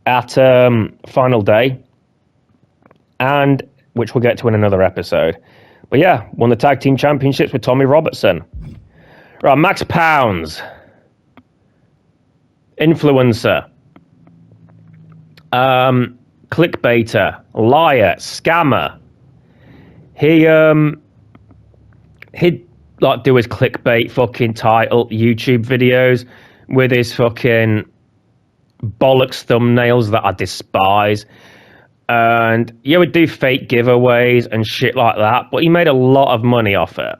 at Final Day, and which we'll get to in another episode. But yeah, won the tag team championships with Tommy Robertson. Right, Max Pounds, influencer, clickbaiter, liar, scammer. He'd like do his clickbait fucking title YouTube videos with his fucking bollocks thumbnails that I despise. And yeah, would do fake giveaways and shit like that, but he made a lot of money off it.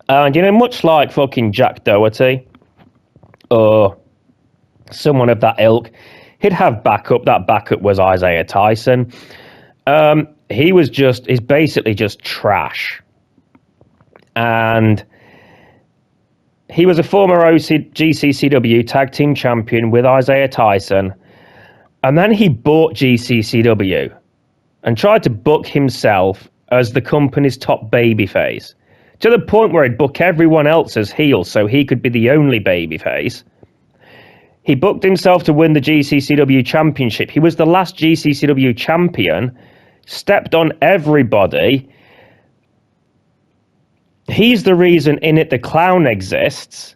And much like fucking Jack Doherty or someone of that ilk, he'd have backup. That backup was Isaiah Tyson. He's basically just trash. And he was a former GCCW tag team champion with Isaiah Tyson. And then he bought GCCW and tried to book himself as the company's top babyface, to the point where he'd book everyone else as heel so he could be the only babyface. He booked himself to win the GCCW championship. He was the last GCCW champion, stepped on everybody. He's the reason In It the Clown exists.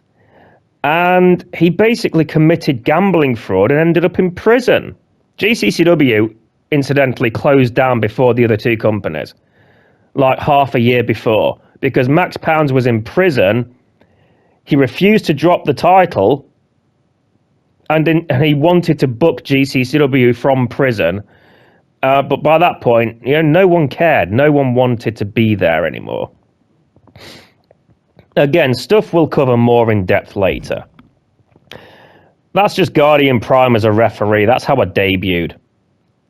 And he basically committed gambling fraud and ended up in prison. GCCW, incidentally, closed down before the other two companies, like half a year before, because Max Pounds was in prison. He refused to drop the title, and he wanted to book GCCW from prison. But by that point, no one cared. No one wanted to be there anymore. Again, stuff we'll cover more in depth later. That's just Guardian Prime as a referee. That's how I debuted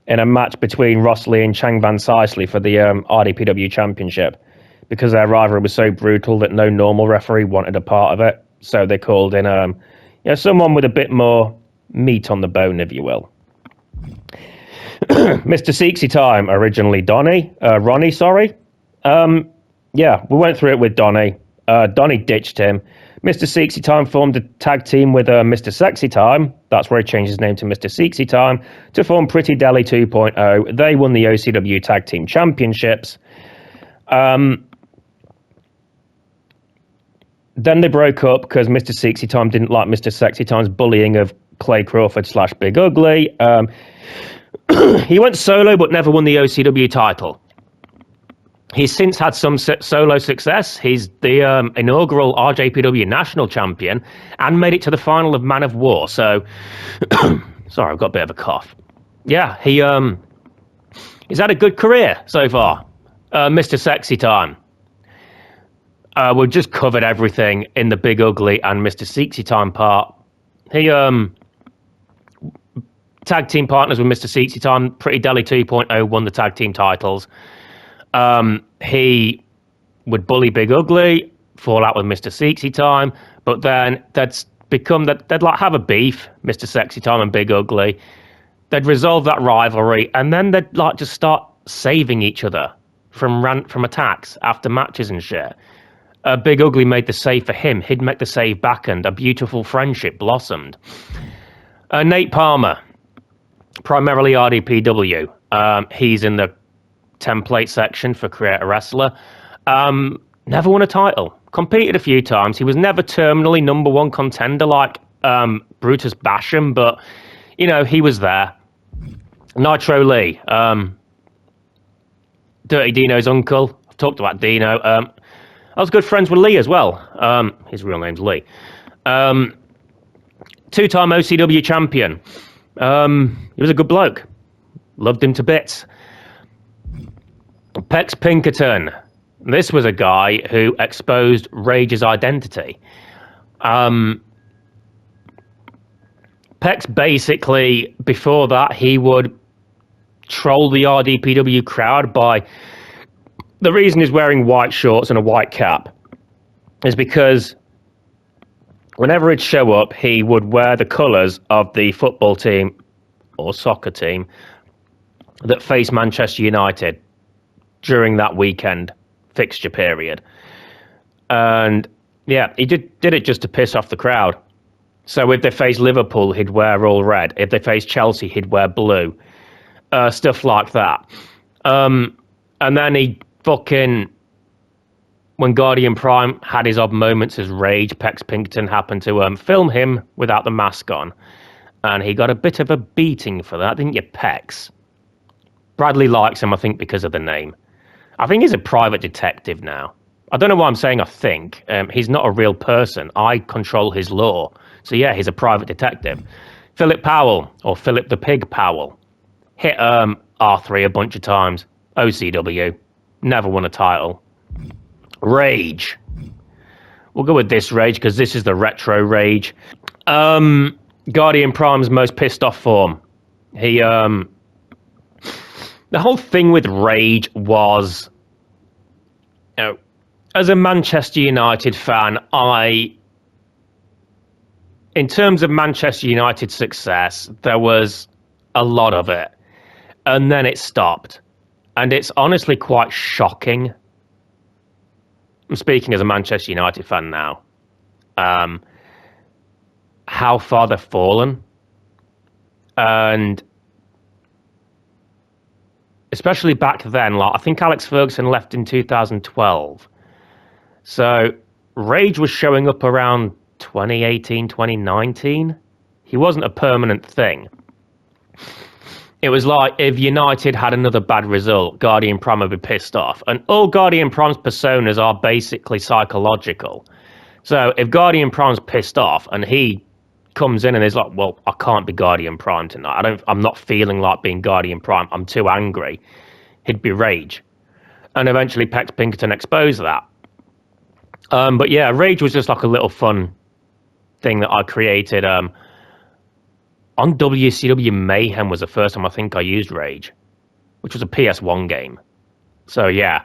in a match between Ross Lee and Chang Van Sicely for the RDPW Championship, because their rivalry was so brutal that no normal referee wanted a part of it. So they called in someone with a bit more meat on the bone, if you will. Mr. Seeksy Time, originally Ronnie, sorry. Yeah, we went through it with Donnie. Donnie ditched him. Mr. Seeksy Time formed a tag team with Mr. Sexy Time. That's where he changed his name to Mr. Seeksy Time to form Pretty Deli 2.0. They won the OCW Tag Team Championships. Then they broke up because Mr. Seeksy Time didn't like Mr. Sexy Time's bullying of Clay Crawford / Big Ugly. He went solo but never won the OCW title. He's since had some solo success. He's the inaugural RJPW National Champion and made it to the final of Man of War. So, sorry, I've got a bit of a cough. Yeah, he's had a good career so far. Mr. Sexy Time. We've just covered everything in the Big Ugly and Mr. Sexy Time part. He tag team partners with Mr. Sexy Time. Pretty Deli 2.0 won the tag team titles. He would bully Big Ugly, fall out with Mr. Sexy Time, but then they'd become that they'd like have a beef, Mr. Sexy Time and Big Ugly. They'd resolve that rivalry, and then they'd like just start saving each other from attacks after matches and shit. Big Ugly made the save for him. He'd make the save back, and a beautiful friendship blossomed. Nate Palmer, primarily RDPW. He's in the template section for Create a Wrestler. Never won a title. Competed a few times. He was never terminally number one contender like Brutus Basham, but, you know, he was there. Nitro Lee. Dirty Dino's uncle. I've talked about Dino. I was good friends with Lee as well. His real name's Lee. Two-time OCW champion. He was a good bloke. Loved him to bits. Pex Pinkerton. This was a guy who exposed Rage's identity. Pex basically, before that, he would troll the RDPW crowd by... The reason he's wearing white shorts and a white cap is because whenever he'd show up, he would wear the colours of the football team or soccer team that faced Manchester United during that weekend fixture period. And yeah, he did it just to piss off the crowd. So if they faced Liverpool, he'd wear all red. If they faced Chelsea, he'd wear blue. Stuff like that. And then he fucking... When Guardian Prime had his odd moments as Rage, Pex Pinkerton happened to film him without the mask on. And he got a bit of a beating for that, didn't you, Pex? Bradley likes him, I think, because of the name. I think he's a private detective now. I don't know why I'm saying I think. He's not a real person. I control his law. So yeah, he's a private detective. Philip Powell, or Philip the Pig Powell. Hit R3 a bunch of times. OCW. Never won a title. Rage. We'll go with this Rage, because this is the retro Rage. Guardian Prime's most pissed off form. He, the whole thing with Rage was, you know, as a Manchester United fan, in terms of Manchester United's success, there was a lot of it. And then it stopped. And it's honestly quite shocking. I'm speaking as a Manchester United fan now. How far they've fallen. And especially back then, like I think Alex Ferguson left in 2012. So Rage was showing up around 2018, 2019. He wasn't a permanent thing. It was like if United had another bad result, Guardian Prime would be pissed off. And all Guardian Prime's personas are basically psychological. So if Guardian Prime's pissed off and he comes in and is like, well, I can't be Guardian Prime tonight. I'm not feeling like being Guardian Prime. I'm too angry. He'd be Rage. And eventually Pex Pinkerton exposed that. But yeah, Rage was just like a little fun thing that I created. On WCW Mayhem was the first time I think I used Rage, which was a PS1 game. So yeah.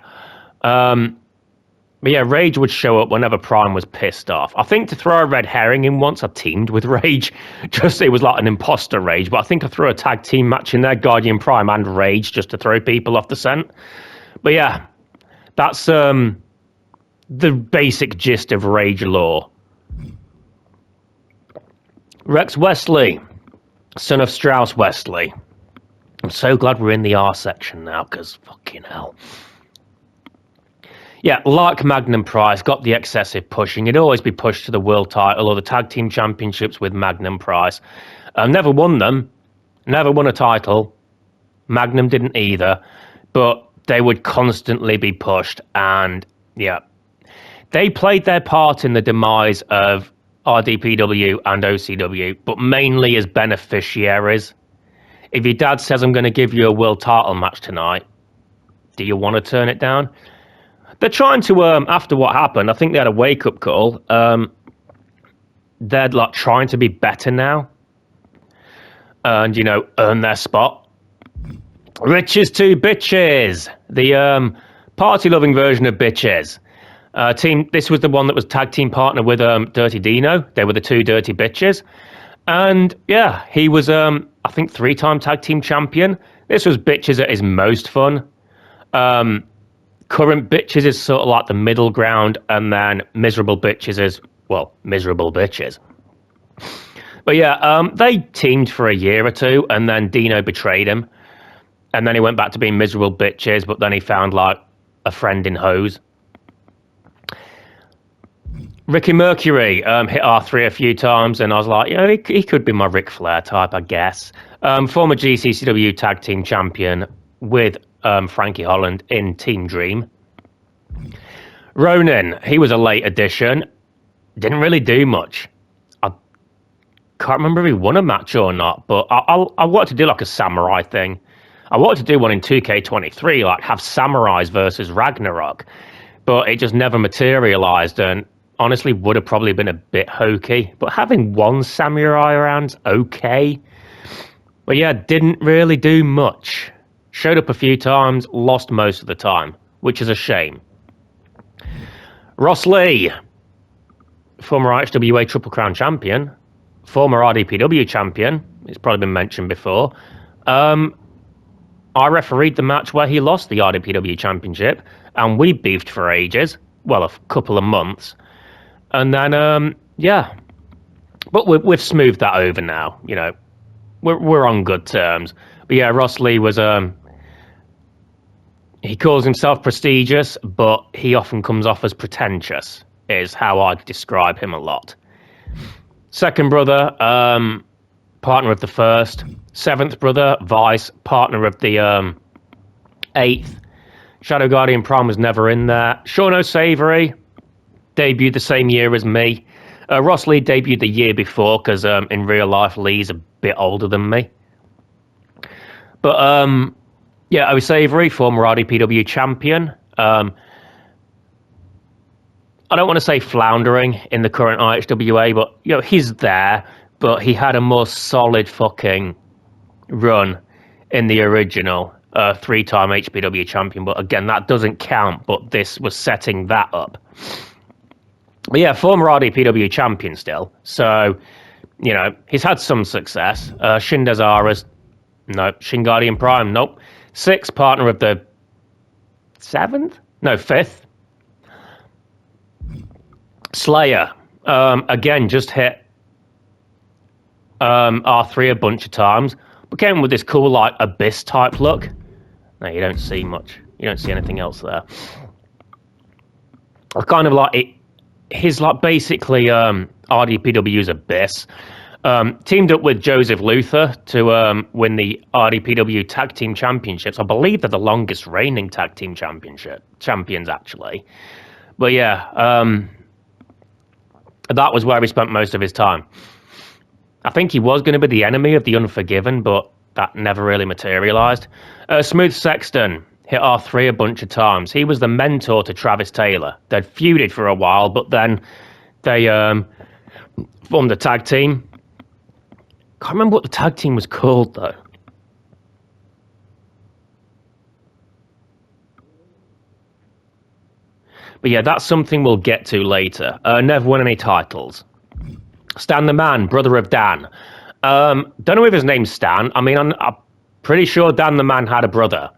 But yeah, Rage would show up whenever Prime was pissed off. I think to throw a red herring in once, I teamed with Rage. Just it was like an imposter Rage, but I think I threw a tag team match in there, Guardian Prime and Rage, just to throw people off the scent. But yeah, that's the basic gist of Rage lore. Rex Wesley, son of Strauss Wesley. I'm so glad we're in the R section now, because fucking hell. Yeah, like Magnum Price, got the excessive pushing. He'd always be pushed to the world title or the tag team championships with Magnum Price. Never won them. Never won a title. Magnum didn't either. But they would constantly be pushed. And, yeah, they played their part in the demise of RDPW and OCW, but mainly as beneficiaries. If your dad says, I'm going to give you a world title match tonight, do you want to turn it down? They're trying to, after what happened, I think they had a wake-up call. They're like trying to be better now and, earn their spot. Riches to Bitches, the party-loving version of Bitches. This was the one that was tag team partner with Dirty Dino. They were the two Dirty Bitches. And yeah, he was, I think, 3-time tag team champion. This was Bitches at his most fun. Current Bitches is sort of like the middle ground, and then Miserable Bitches is, well, Miserable Bitches. But yeah, they teamed for a year or two, and then Dino betrayed him. And then he went back to being Miserable Bitches, but then he found, like, a friend in Hose. Ricky Mercury hit R3 a few times, and I was like, he could be my Ric Flair type, I guess. Former GCCW Tag Team Champion with Frankie Holland in Team Dream. Ronan, he was a late addition. Didn't really do much. I can't remember if he won a match or not, but I wanted to do like a samurai thing. I wanted to do one in 2K23, like have samurais versus Ragnarok, but it just never materialized, and honestly would have probably been a bit hokey. But having one samurai around's okay. But yeah, didn't really do much. Showed up a few times, lost most of the time, which is a shame. Ross Lee, former IHWA Triple Crown champion, former RDPW champion, it's probably been mentioned before. I refereed the match where he lost the RDPW championship, and we beefed for ages, well, a couple of months. And then, yeah, but we've smoothed that over now, we're on good terms. But yeah, Ross Lee was, he calls himself prestigious, but he often comes off as pretentious, is how I describe him a lot. Second brother, partner of the first. Seventh brother, Vice, partner of the 8th. Shadow Guardian Prime was never in there. Sean O'Savory debuted the same year as me. Ross Lee debuted the year before, because in real life, Lee's a bit older than me. But, yeah, O'Savory, former RDPW champion. I don't want to say floundering in the current IHWA, but, he's there, but he had a more solid fucking run in the original 3-time HPW champion. But again, that doesn't count, but this was setting that up. But yeah, former RDPW champion still. So, he's had some success. Shin Desara's, no. Shin Guardian Prime, nope. 6th, partner of the 7th? No, 5th. Slayer, again, just hit R3 a bunch of times, but came with this cool, like, Abyss type look. No, you don't see much. You don't see anything else there. I kind of like it. His, like, basically RDPW's Abyss. Teamed up with Joseph Luther to win the RDPW Tag Team Championships. I believe they're the longest reigning Tag Team champions, actually. But yeah, that was where he spent most of his time. I think he was going to be the enemy of the Unforgiven, but that never really materialized. Smooth Sexton hit R3 a bunch of times. He was the mentor to Travis Taylor. They'd feuded for a while, but then they formed a tag team. Can't remember what the tag team was called, though. But yeah, that's something we'll get to later. Never won any titles. Stan the Man, brother of Dan. Don't know if his name's Stan. I mean, I'm pretty sure Dan the Man had a brother.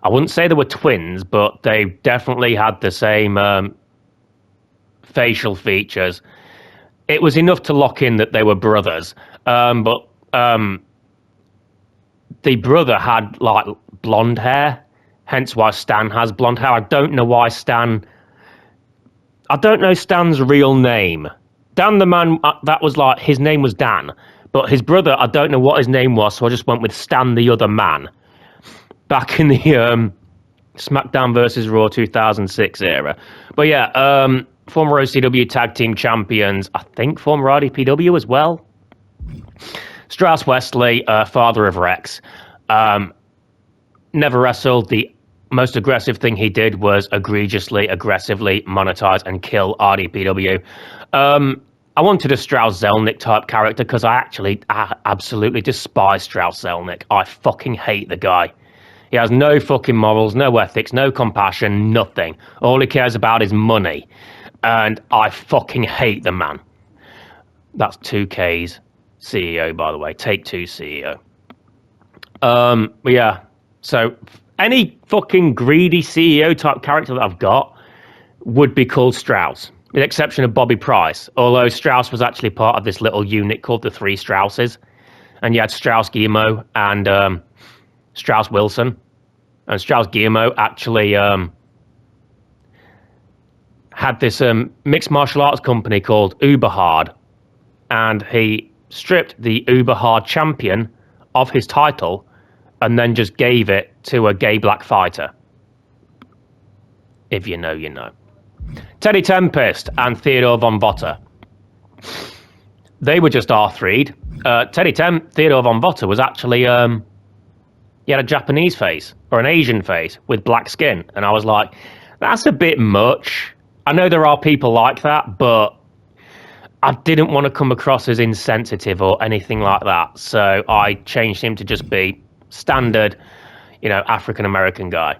I wouldn't say they were twins, but they definitely had the same facial features. It was enough to lock in that they were brothers. But the brother had, like, blonde hair, hence why Stan has blonde hair. I don't know why Stan... I don't know Stan's real name. Dan the Man, that was like, his name was Dan. But his brother, I don't know what his name was, so I just went with Stan the Other Man. Back in the SmackDown vs. Raw 2006 era. But yeah, former OCW Tag Team Champions, I think former RDPW as well. Strauss Wesley, father of Rex. Never wrestled the most aggressive thing he did was egregiously, aggressively monetize and kill RDPW. I wanted a Strauss Zelnick type character because I absolutely despise Strauss Zelnick. I fucking hate the guy. He has no fucking morals, no ethics, no compassion, nothing. All he cares about is money. And I fucking hate the man. That's 2K's CEO, by the way. Take Two CEO. But yeah. So any fucking greedy CEO type character that I've got would be called Strauss, with the exception of Bobby Price. Although Strauss was actually part of this little unit called the Three Strausses. And you had Strauss Guillemot and Strauss Wilson. And Strauss Guillemot actually had this mixed martial arts company called Uberhard. And he stripped the Uberhard champion of his title and then just gave it to a gay black fighter. If you know, you know. Teddy Tempest and Theodore von Botter. They were just R3'd. Theodore von Botter was actually, he had a Japanese face, or an Asian face, with black skin. And I was like, that's a bit much. I know there are people like that, but I didn't want to come across as insensitive or anything like that. So I changed him to just be standard, African-American guy.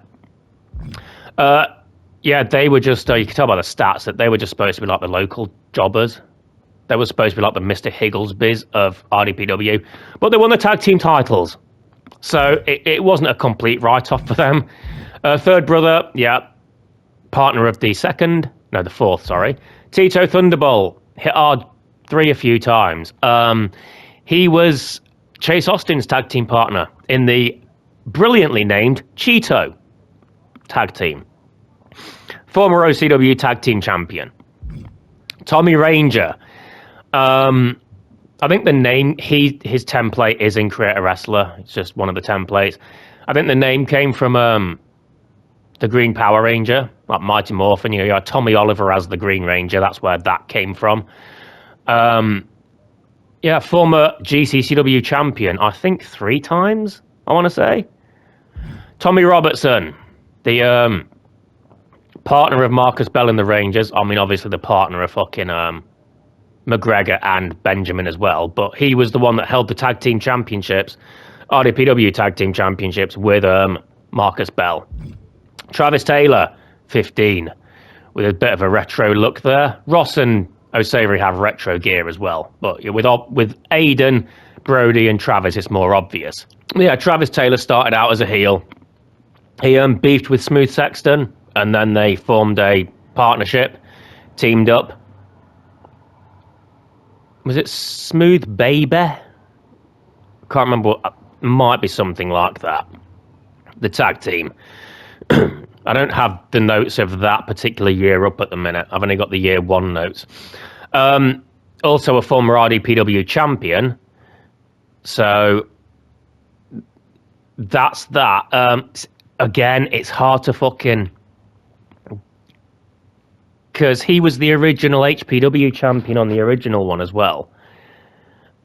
Yeah, they were just, you can tell by the stats that they were just supposed to be like the local jobbers. They were supposed to be like the Mr. Higglesbys of RDPW, but they won the tag team titles. So it wasn't a complete write-off for them. Third brother, yeah, partner of the fourth, Tito Thunderbolt, hit R3 a few times. He was Chase Austin's tag team partner in the brilliantly named Cheeto tag team. Former OCW tag team champion. Tommy Ranger. I think the name, his template is in Create a Wrestler. It's just one of the templates. I think the name came from the Green Power Ranger, like Mighty Morphin. You had Tommy Oliver as the Green Ranger. That's where that came from. Yeah, former GCCW champion, I think 3 times, I want to say. Tommy Robertson, the partner of Marcus Bell in the Rangers. I mean, obviously the partner of fucking McGregor and Benjamin as well. But he was the one that held the tag team championships, RDPW tag team championships with Marcus Bell. Travis Taylor, 15, with a bit of a retro look there. Ross and O'Savory have retro gear as well. But with Aiden, Brody and Travis, it's more obvious. Yeah, Travis Taylor started out as a heel. He beefed with Smooth Sexton, and then they formed a partnership, teamed up. Was it Smooth Baby? Can't remember. Might be something like that. The tag team. I don't have the notes of that particular year up at the minute. I've only got the year 1 notes. Also a former RDPW champion. So that's that. Again, it's hard to fucking... because he was the original HPW champion on the original one as well.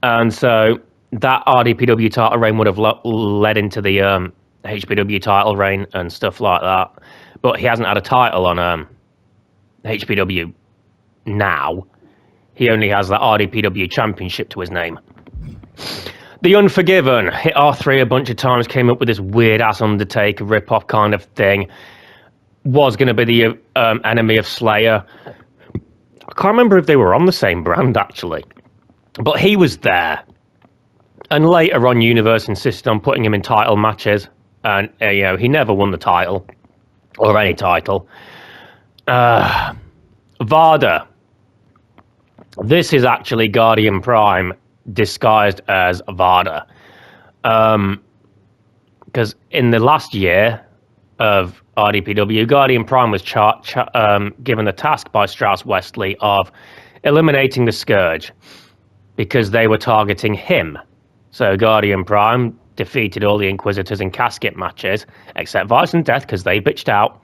And so that RDPW title reign would have led into the HPW title reign and stuff like that. But he hasn't had a title on HPW now. He only has that RDPW championship to his name. The Unforgiven hit R3 a bunch of times, came up with this weird-ass Undertaker rip-off kind of thing. Was going to be the enemy of Slayer. I can't remember if they were on the same brand, actually. But he was there. And later on, Universe insisted on putting him in title matches. And, he never won the title. Or any title. Varda. This is actually Guardian Prime disguised as Varda. Because in the last year of RDPW, Guardian Prime was given the task by Strauss Westley of eliminating the Scourge because they were targeting him. So Guardian Prime defeated all the Inquisitors in casket matches, except Vice and Death because they bitched out.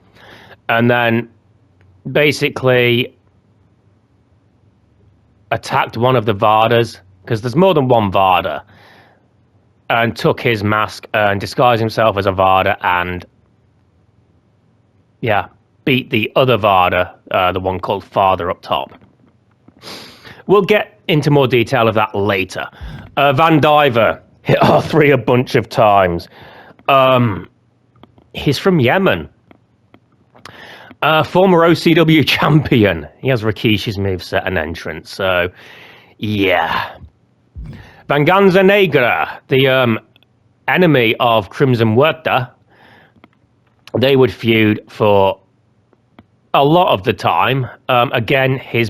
And then basically attacked one of the Vardas, because there's more than one Varda, and took his mask and disguised himself as a Varda and yeah, beat the other Varda, the one called Father up top. We'll get into more detail of that later. Van Diver hit R3 a bunch of times. He's from Yemen. Former OCW champion. He has Rikishi's moveset and entrance, so yeah. Venganza Negra, the enemy of Crimson Huerta, they would feud for a lot of the time. Again, his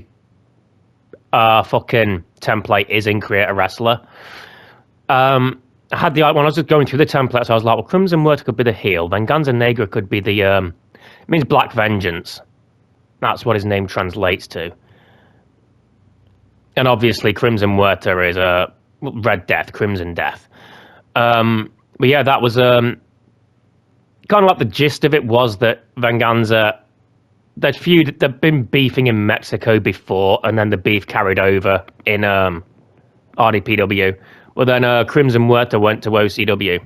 fucking template is in Create a Wrestler. I had when I was just going through the templates, I was like, well, Crimson Huerta could be the heel. Venganza Negra could be the, it means Black Vengeance. That's what his name translates to. And obviously Crimson Huerta is Red Death, Crimson Death. But yeah, that was kind of like the gist of it was that Venganza, they'd been beefing in Mexico before, and then the beef carried over in RDPW. Well, then Crimson Huerta went to OCW.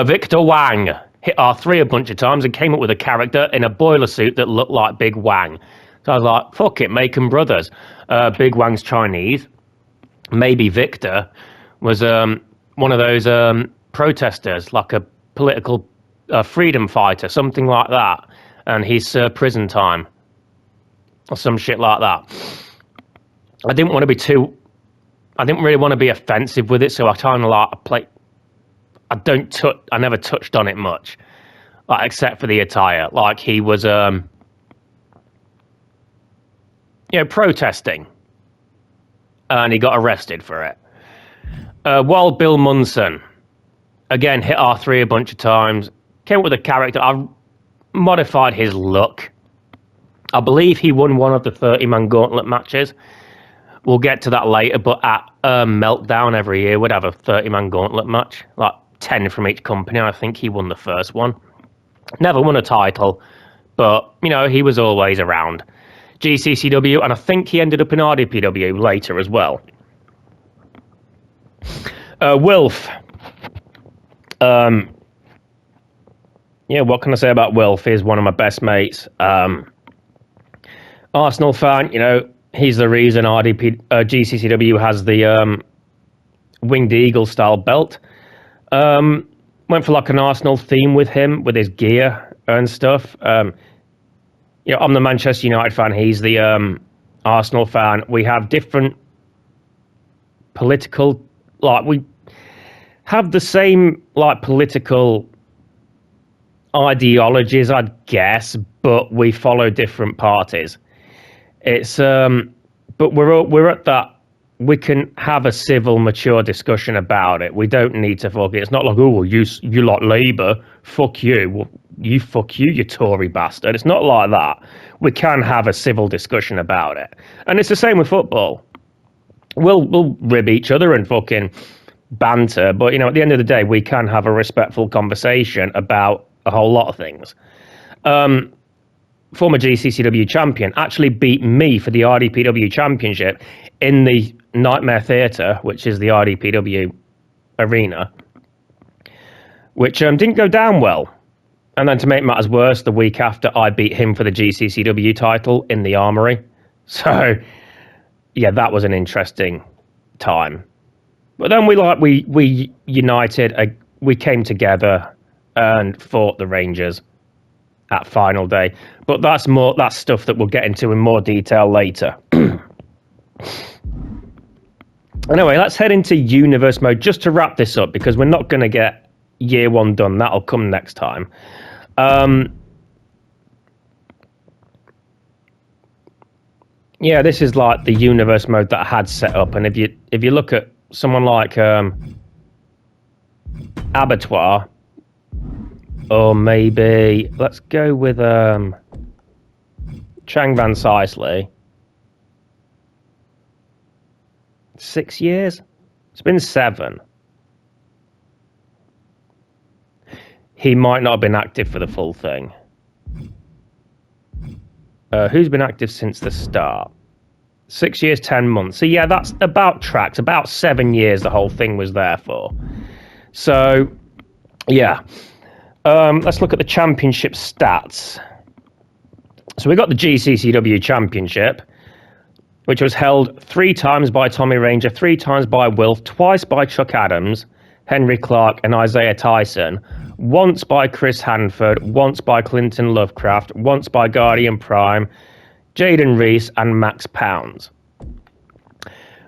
Victor Wang hit R3 a bunch of times and came up with a character in a boiler suit that looked like Big Wang. So I was like, fuck it, make them brothers. Big Wang's Chinese. Maybe Victor was one of those protesters, like a political freedom fighter, something like that. And he's prison time or some shit like that. I didn't really want to be offensive with it, so I kind of like I never touched on it much, like, except for the attire. Like he was, protesting, and he got arrested for it. Wild Bill Munson, again, hit R3 a bunch of times, came up with a character. I modified his look. I believe he won one of the 30-man gauntlet matches. We'll get to that later, but at Meltdown every year would have a 30-man gauntlet match, like 10 from each company. I think he won the first one. Never won a title, but, he was always around. GCCW, and I think he ended up in RDPW later as well. Wilf. What can I say about Wilf? He's one of my best mates. Arsenal fan, he's the reason GCCW has the Winged Eagle style belt. Went for like an Arsenal theme with him, with his gear and stuff. I'm the Manchester United fan. He's the Arsenal fan. We have different political, we have the same political ideologies, I'd guess, but we follow different parties. It's but we're at that. We can have a civil, mature discussion about it. We don't need to fuck it. It's not like, oh, well, you like Labour, fuck you. Well, you Tory bastard. It's not like that. We can have a civil discussion about it, and it's the same with football. We'll rib each other and fucking banter, but at the end of the day, we can have a respectful conversation about a whole lot of things. Former GCCW champion actually beat me for the RDPW championship in the Nightmare Theatre, which is the RDPW arena, which didn't go down well. And then to make matters worse, the week after, I beat him for the GCCW title in the Armory. So, yeah, that was an interesting time. But then we united, we came together and fought the Rangers at final day. But that's stuff that we'll get into in more detail later. Anyway, let's head into universe mode just to wrap this up, because we're not going to get year one done. That'll come next time. This is like the universe mode that I had set up, and if you look at someone like Abattoir, or maybe let's go with Chang Van Sicely. 6 years? It's been 7. He might not have been active for the full thing. Who's been active since the start? 6 years, 10 months. So yeah, that's about tracks. About 7 years the whole thing was there for. So, yeah. Let's look at the championship stats. So we got the GCCW Championship, which was held 3 times by Tommy Ranger, 3 times by Wilf, twice by Chuck Adams, Henry Clark and Isaiah Tyson, once by Chris Hanford, once by Clinton Lovecraft, once by Guardian Prime, Jaden Reese and Max Pounds.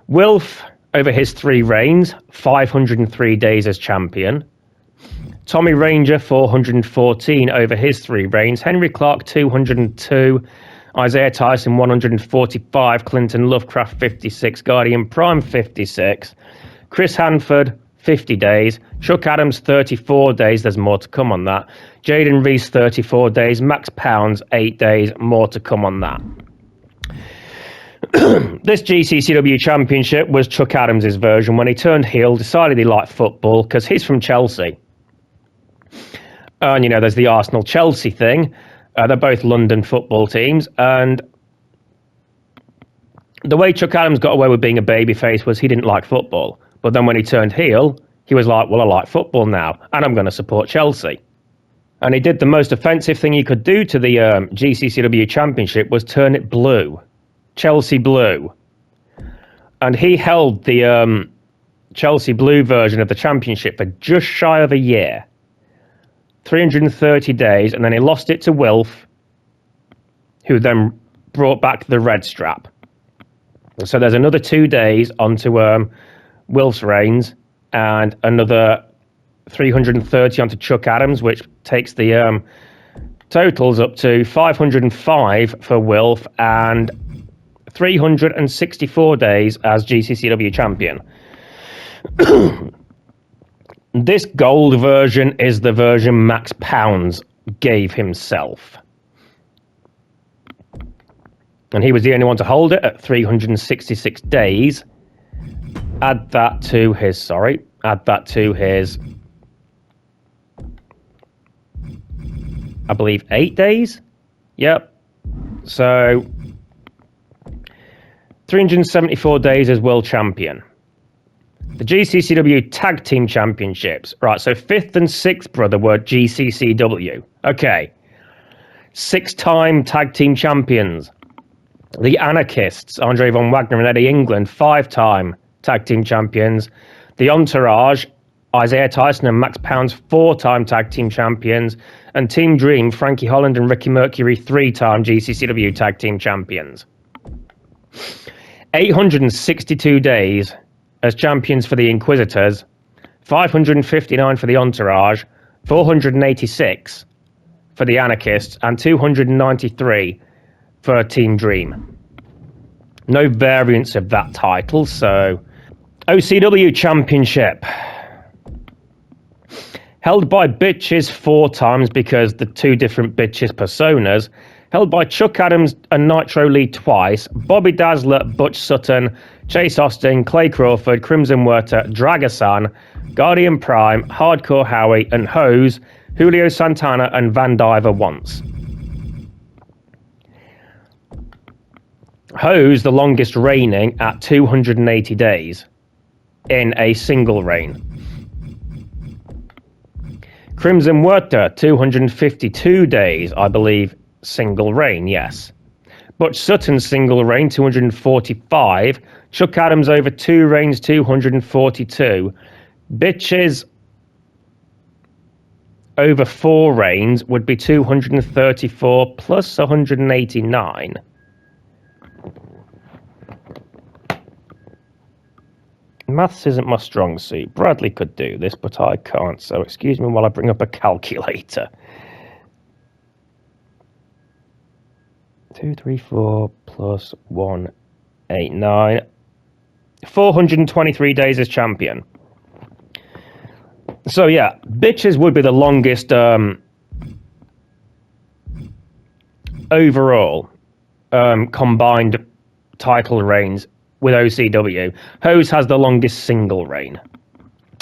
Wilf, over his 3 reigns, 503 days as champion. Tommy Ranger, 414 over his 3 reigns. Henry Clark, 202. Isaiah Tyson, 145. Clinton Lovecraft, 56. Guardian Prime, 56. Chris Hanford, 50 days. Chuck Adams, 34 days. There's more to come on that. Jaden Reese, 34 days. Max Pounds, 8 days. More to come on that. This GCCW Championship was Chuck Adams' version when he turned heel, decided he liked football because he's from Chelsea. And, you know, there's the Arsenal-Chelsea thing. They're both London football teams. And the way Chuck Adams got away with being a babyface was he didn't like football. But then when he turned heel, he was like, well, I like football now, and I'm going to support Chelsea. And he did the most offensive thing he could do to the GCCW Championship was turn it blue. Chelsea blue. And he held the Chelsea blue version of the championship for just shy of a year. 330 days, and then he lost it to Wilf, who then brought back the red strap. So there's another 2 days onto Wilf's reigns, and another 330 onto Chuck Adams, which takes the totals up to 505 for Wilf and 364 days as GCCW champion. This gold version is the version Max Pounds gave himself. And he was the only one to hold it at 366 days. Add that to his, I believe 8 days? Yep. So 374 days as world champion. The GCCW Tag Team Championships. Right, so 5th and 6th, brother, were GCCW. Okay. 6-time Tag Team Champions. The Anarchists, Andre Von Wagner and Eddie England, 5-time Tag Team Champions. The Entourage, Isaiah Tyson and Max Pounds, 4-time Tag Team Champions. And Team Dream, Frankie Holland and Ricky Mercury, 3-time GCCW Tag Team Champions. 862 days as champions for the Inquisitors, 559 for the Entourage, 486 for the Anarchists, and 293 for Team Dream. No variants of that title, so... OCW Championship. Held by Bitches 4 times because the 2 different Bitches personas. Held by Chuck Adams and Nitro Lee twice, Bobby Dazzler, Butch Sutton, Chase Austin, Clay Crawford, Crimson Werter, Dragasan, Guardian Prime, Hardcore Howie, and Hose, Julio Santana, and Van Diver once. Hose, the longest reigning, at 280 days in a single reign. Crimson Werter, 252 days, I believe, single reign, yes. Butch Sutton's single reign, 245. Chuck Adams over 2 reigns, 242. Bitches over 4 reigns would be 234 plus 189. Maths isn't my strong suit. Bradley could do this, but I can't, so excuse me while I bring up a calculator. 234 plus 189. 423 days as champion. So yeah, Bitches would be the longest overall combined title reigns with OCW. Hose has the longest single reign.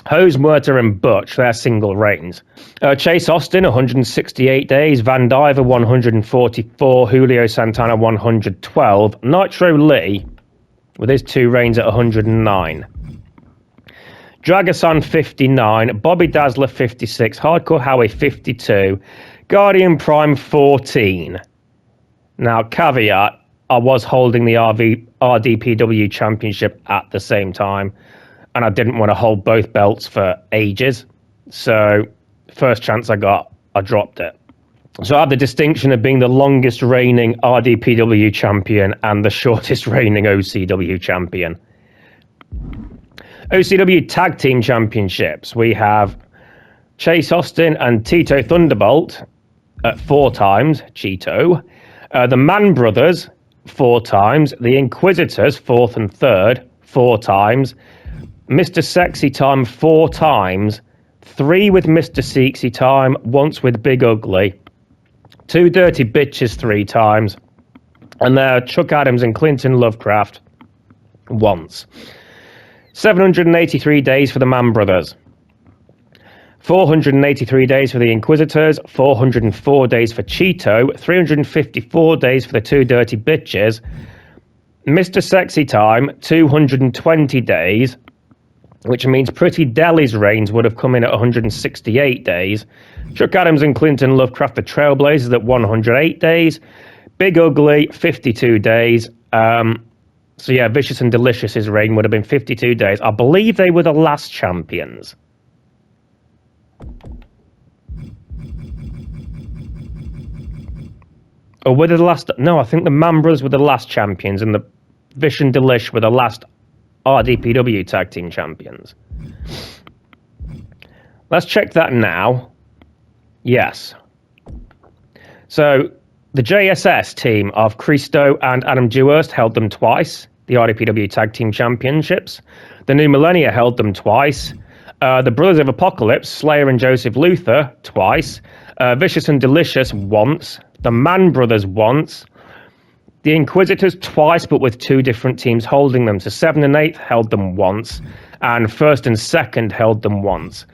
Hose, Werter, and Butch, they're single reigns. Chase Austin, 168 days. Van Diver, 144. Julio Santana, 112. Nitro Lee, with his 2 reigns at 109. Dragason 59, Bobby Dazzler 56, Hardcore Howie 52, Guardian Prime 14. Now, caveat, I was holding the RDPW Championship at the same time, and I didn't want to hold both belts for ages. So, first chance I got, I dropped it. So I have the distinction of being the longest reigning RDPW champion and the shortest reigning OCW champion. OCW Tag Team Championships. We have Chase Austin and Tito Thunderbolt at 4 times, Cheeto. The Mann Brothers, 4 times. The Inquisitors, 4th and 3rd, 4 times. Mr. Sexy Time, 4 times. 3 with Mr. Sexy Time, once with Big Ugly. 2 Dirty Bitches 3 times. And there Chuck Adams and Clinton Lovecraft once. 783 days for the Mann Brothers. 483 days for the Inquisitors, 404 days for Cheeto, 354 days for the 2 Dirty Bitches. Mr. Sexy Time, 220 days, which means Pretty Deli's reigns would have come in at 168 days. Chuck Adams and Clinton Lovecraft, the Trailblazers, at 108 days. Big Ugly, 52 days. So yeah, Vicious and Delicious's reign would have been 52 days. I believe they were the last champions. Or were they the last? No, I think the Mann Brothers were the last champions, and the Vish and Delish were the last RDPW Tag Team Champions. Let's check that now. Yes. So the JSS team of Christo and Adam Dewhurst held them twice, the RDPW Tag Team Championships. The New Millennia held them twice. The Brothers of Apocalypse, Slayer and Joseph Luther, twice. Vicious and Delicious, once. The Mann Brothers, once. The Inquisitors, twice, but with 2 different teams holding them. So 7th and 8th held them once. And 1st and 2nd held them once.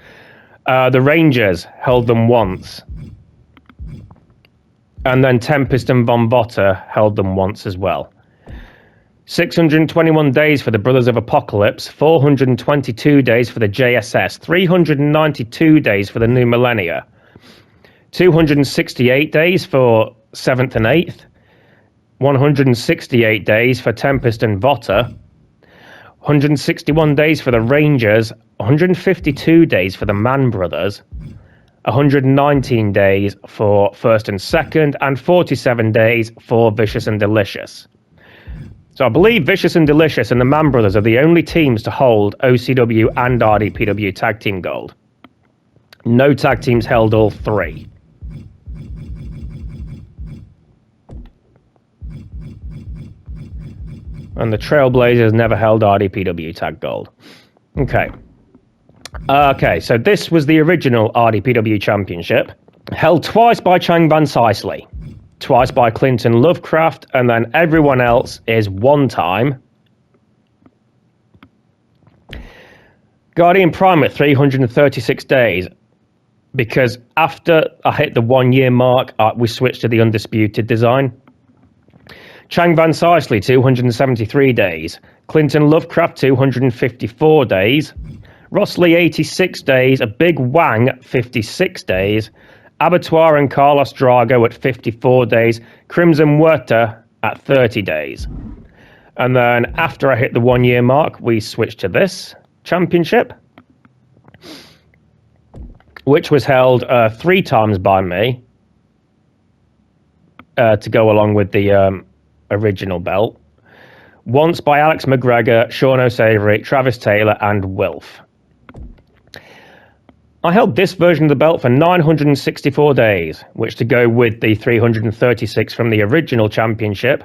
The Rangers held them once. And then Tempest and Von Botter held them once as well. 621 days for the Brothers of Apocalypse, 422 days for the JSS, 392 days for the New Millennia, 268 days for 7th and 8th, 168 days for Tempest and Votter, 161 days for the Rangers, 152 days for the Mann Brothers, 119 days for 1st and 2nd, and 47 days for Vicious and Delicious. So I believe Vicious and Delicious and the Mann Brothers are the only teams to hold OCW and RDPW Tag Team Gold. No tag teams held all 3. And the Trailblazers never held RDPW Tag Gold. Okay. Okay, so this was the original RDPW Championship, held twice by Chang Van Sicely, twice by Clinton Lovecraft, and then everyone else is 1 time. Guardian Prime at 336 days, because after I hit the 1-year mark, we switched to the Undisputed design. Chang Van Sicely, 273 days. Clinton Lovecraft, 254 days. Ross Lee, 86 days. A Big Wang, 56 days. Abattoir and Carlos Drago at 54 days. Crimson Huerta at 30 days. And then after I hit the 1-year mark, we switched to this championship, which was held 3 times by me to go along with the original belt. Once by Alex McGregor, Sean O'Savory, Travis Taylor, and Wilf. I held this version of the belt for 964 days, which, to go with the 336 from the original championship,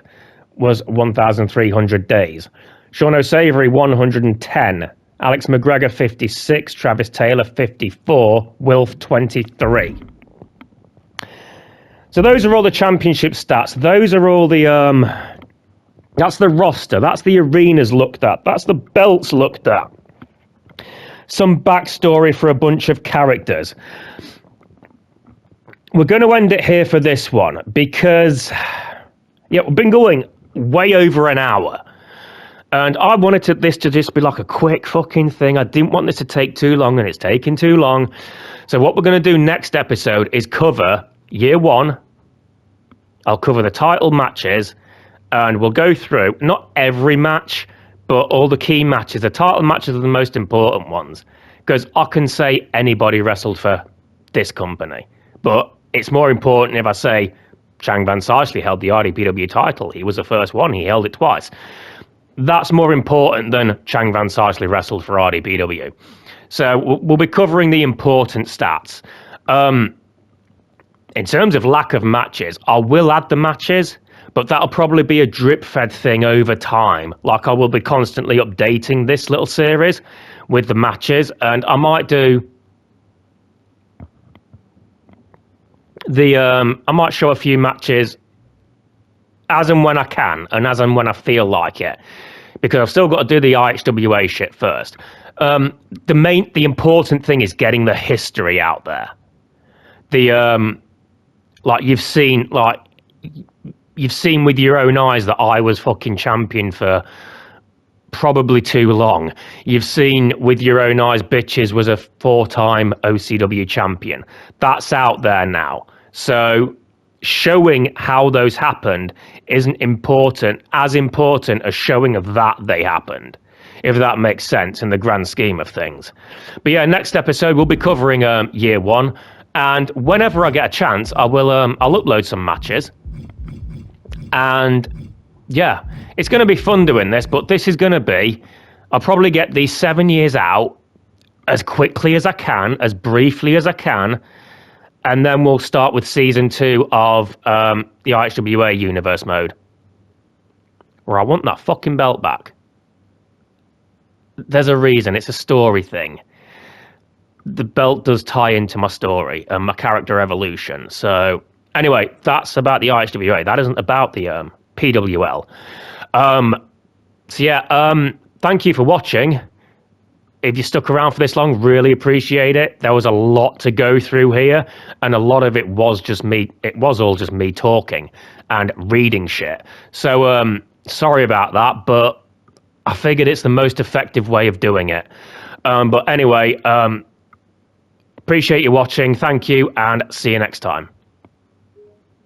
was 1,300 days. Sean O'Savory, 110. Alex McGregor, 56. Travis Taylor, 54. Wilf, 23. So those are all the championship stats. Those are all the... that's the roster. That's the arenas looked at. That's the belts looked at. Some backstory for a bunch of characters. We're going to end it here for this one because, yeah, we've been going way over an hour. And I wanted this to just be like a quick fucking thing. I didn't want this to take too long, and it's taking too long. So what we're going to do next episode is cover year one. I'll cover the title matches, and we'll go through, not every match, but all the key matches. The title matches are the most important ones, because I can say anybody wrestled for this company. But it's more important if I say Chang Van Sicely held the RDPW title. He was the first one. He held it twice. That's more important than Chang Van Sicely wrestled for RDPW. So we'll be covering the important stats. In terms of lack of matches, I will add the matches, but that'll probably be a drip-fed thing over time. Like, I will be constantly updating this little series with the matches, and I might do I might show a few matches as and when I can, and as and when I feel like it, because I've still got to do the IHWA shit first. The important thing is getting the history out there. You've seen with your own eyes that I was fucking champion for probably too long. You've seen with your own eyes Bitches was a 4-time OCW champion. That's out there now. So showing how those happened isn't as important as showing of that they happened, if that makes sense in the grand scheme of things. But yeah, next episode we'll be covering year one, and whenever I get a chance, I'll upload some matches. And yeah, it's going to be fun doing this, but this is going to be, I'll probably get these 7 years out as quickly as I can, as briefly as I can, and then we'll start with season 2 of the IHWA Universe mode, where I want that fucking belt back. There's a reason, it's a story thing. The belt does tie into my story and my character evolution. So anyway, that's about the IHWA. That isn't about the PWL. Thank you for watching. If you stuck around for this long, really appreciate it. There was a lot to go through here, and a lot of it was just me. It was all just me talking and reading shit. So sorry about that, but I figured it's the most effective way of doing it. But anyway, appreciate you watching. Thank you, and see you next time.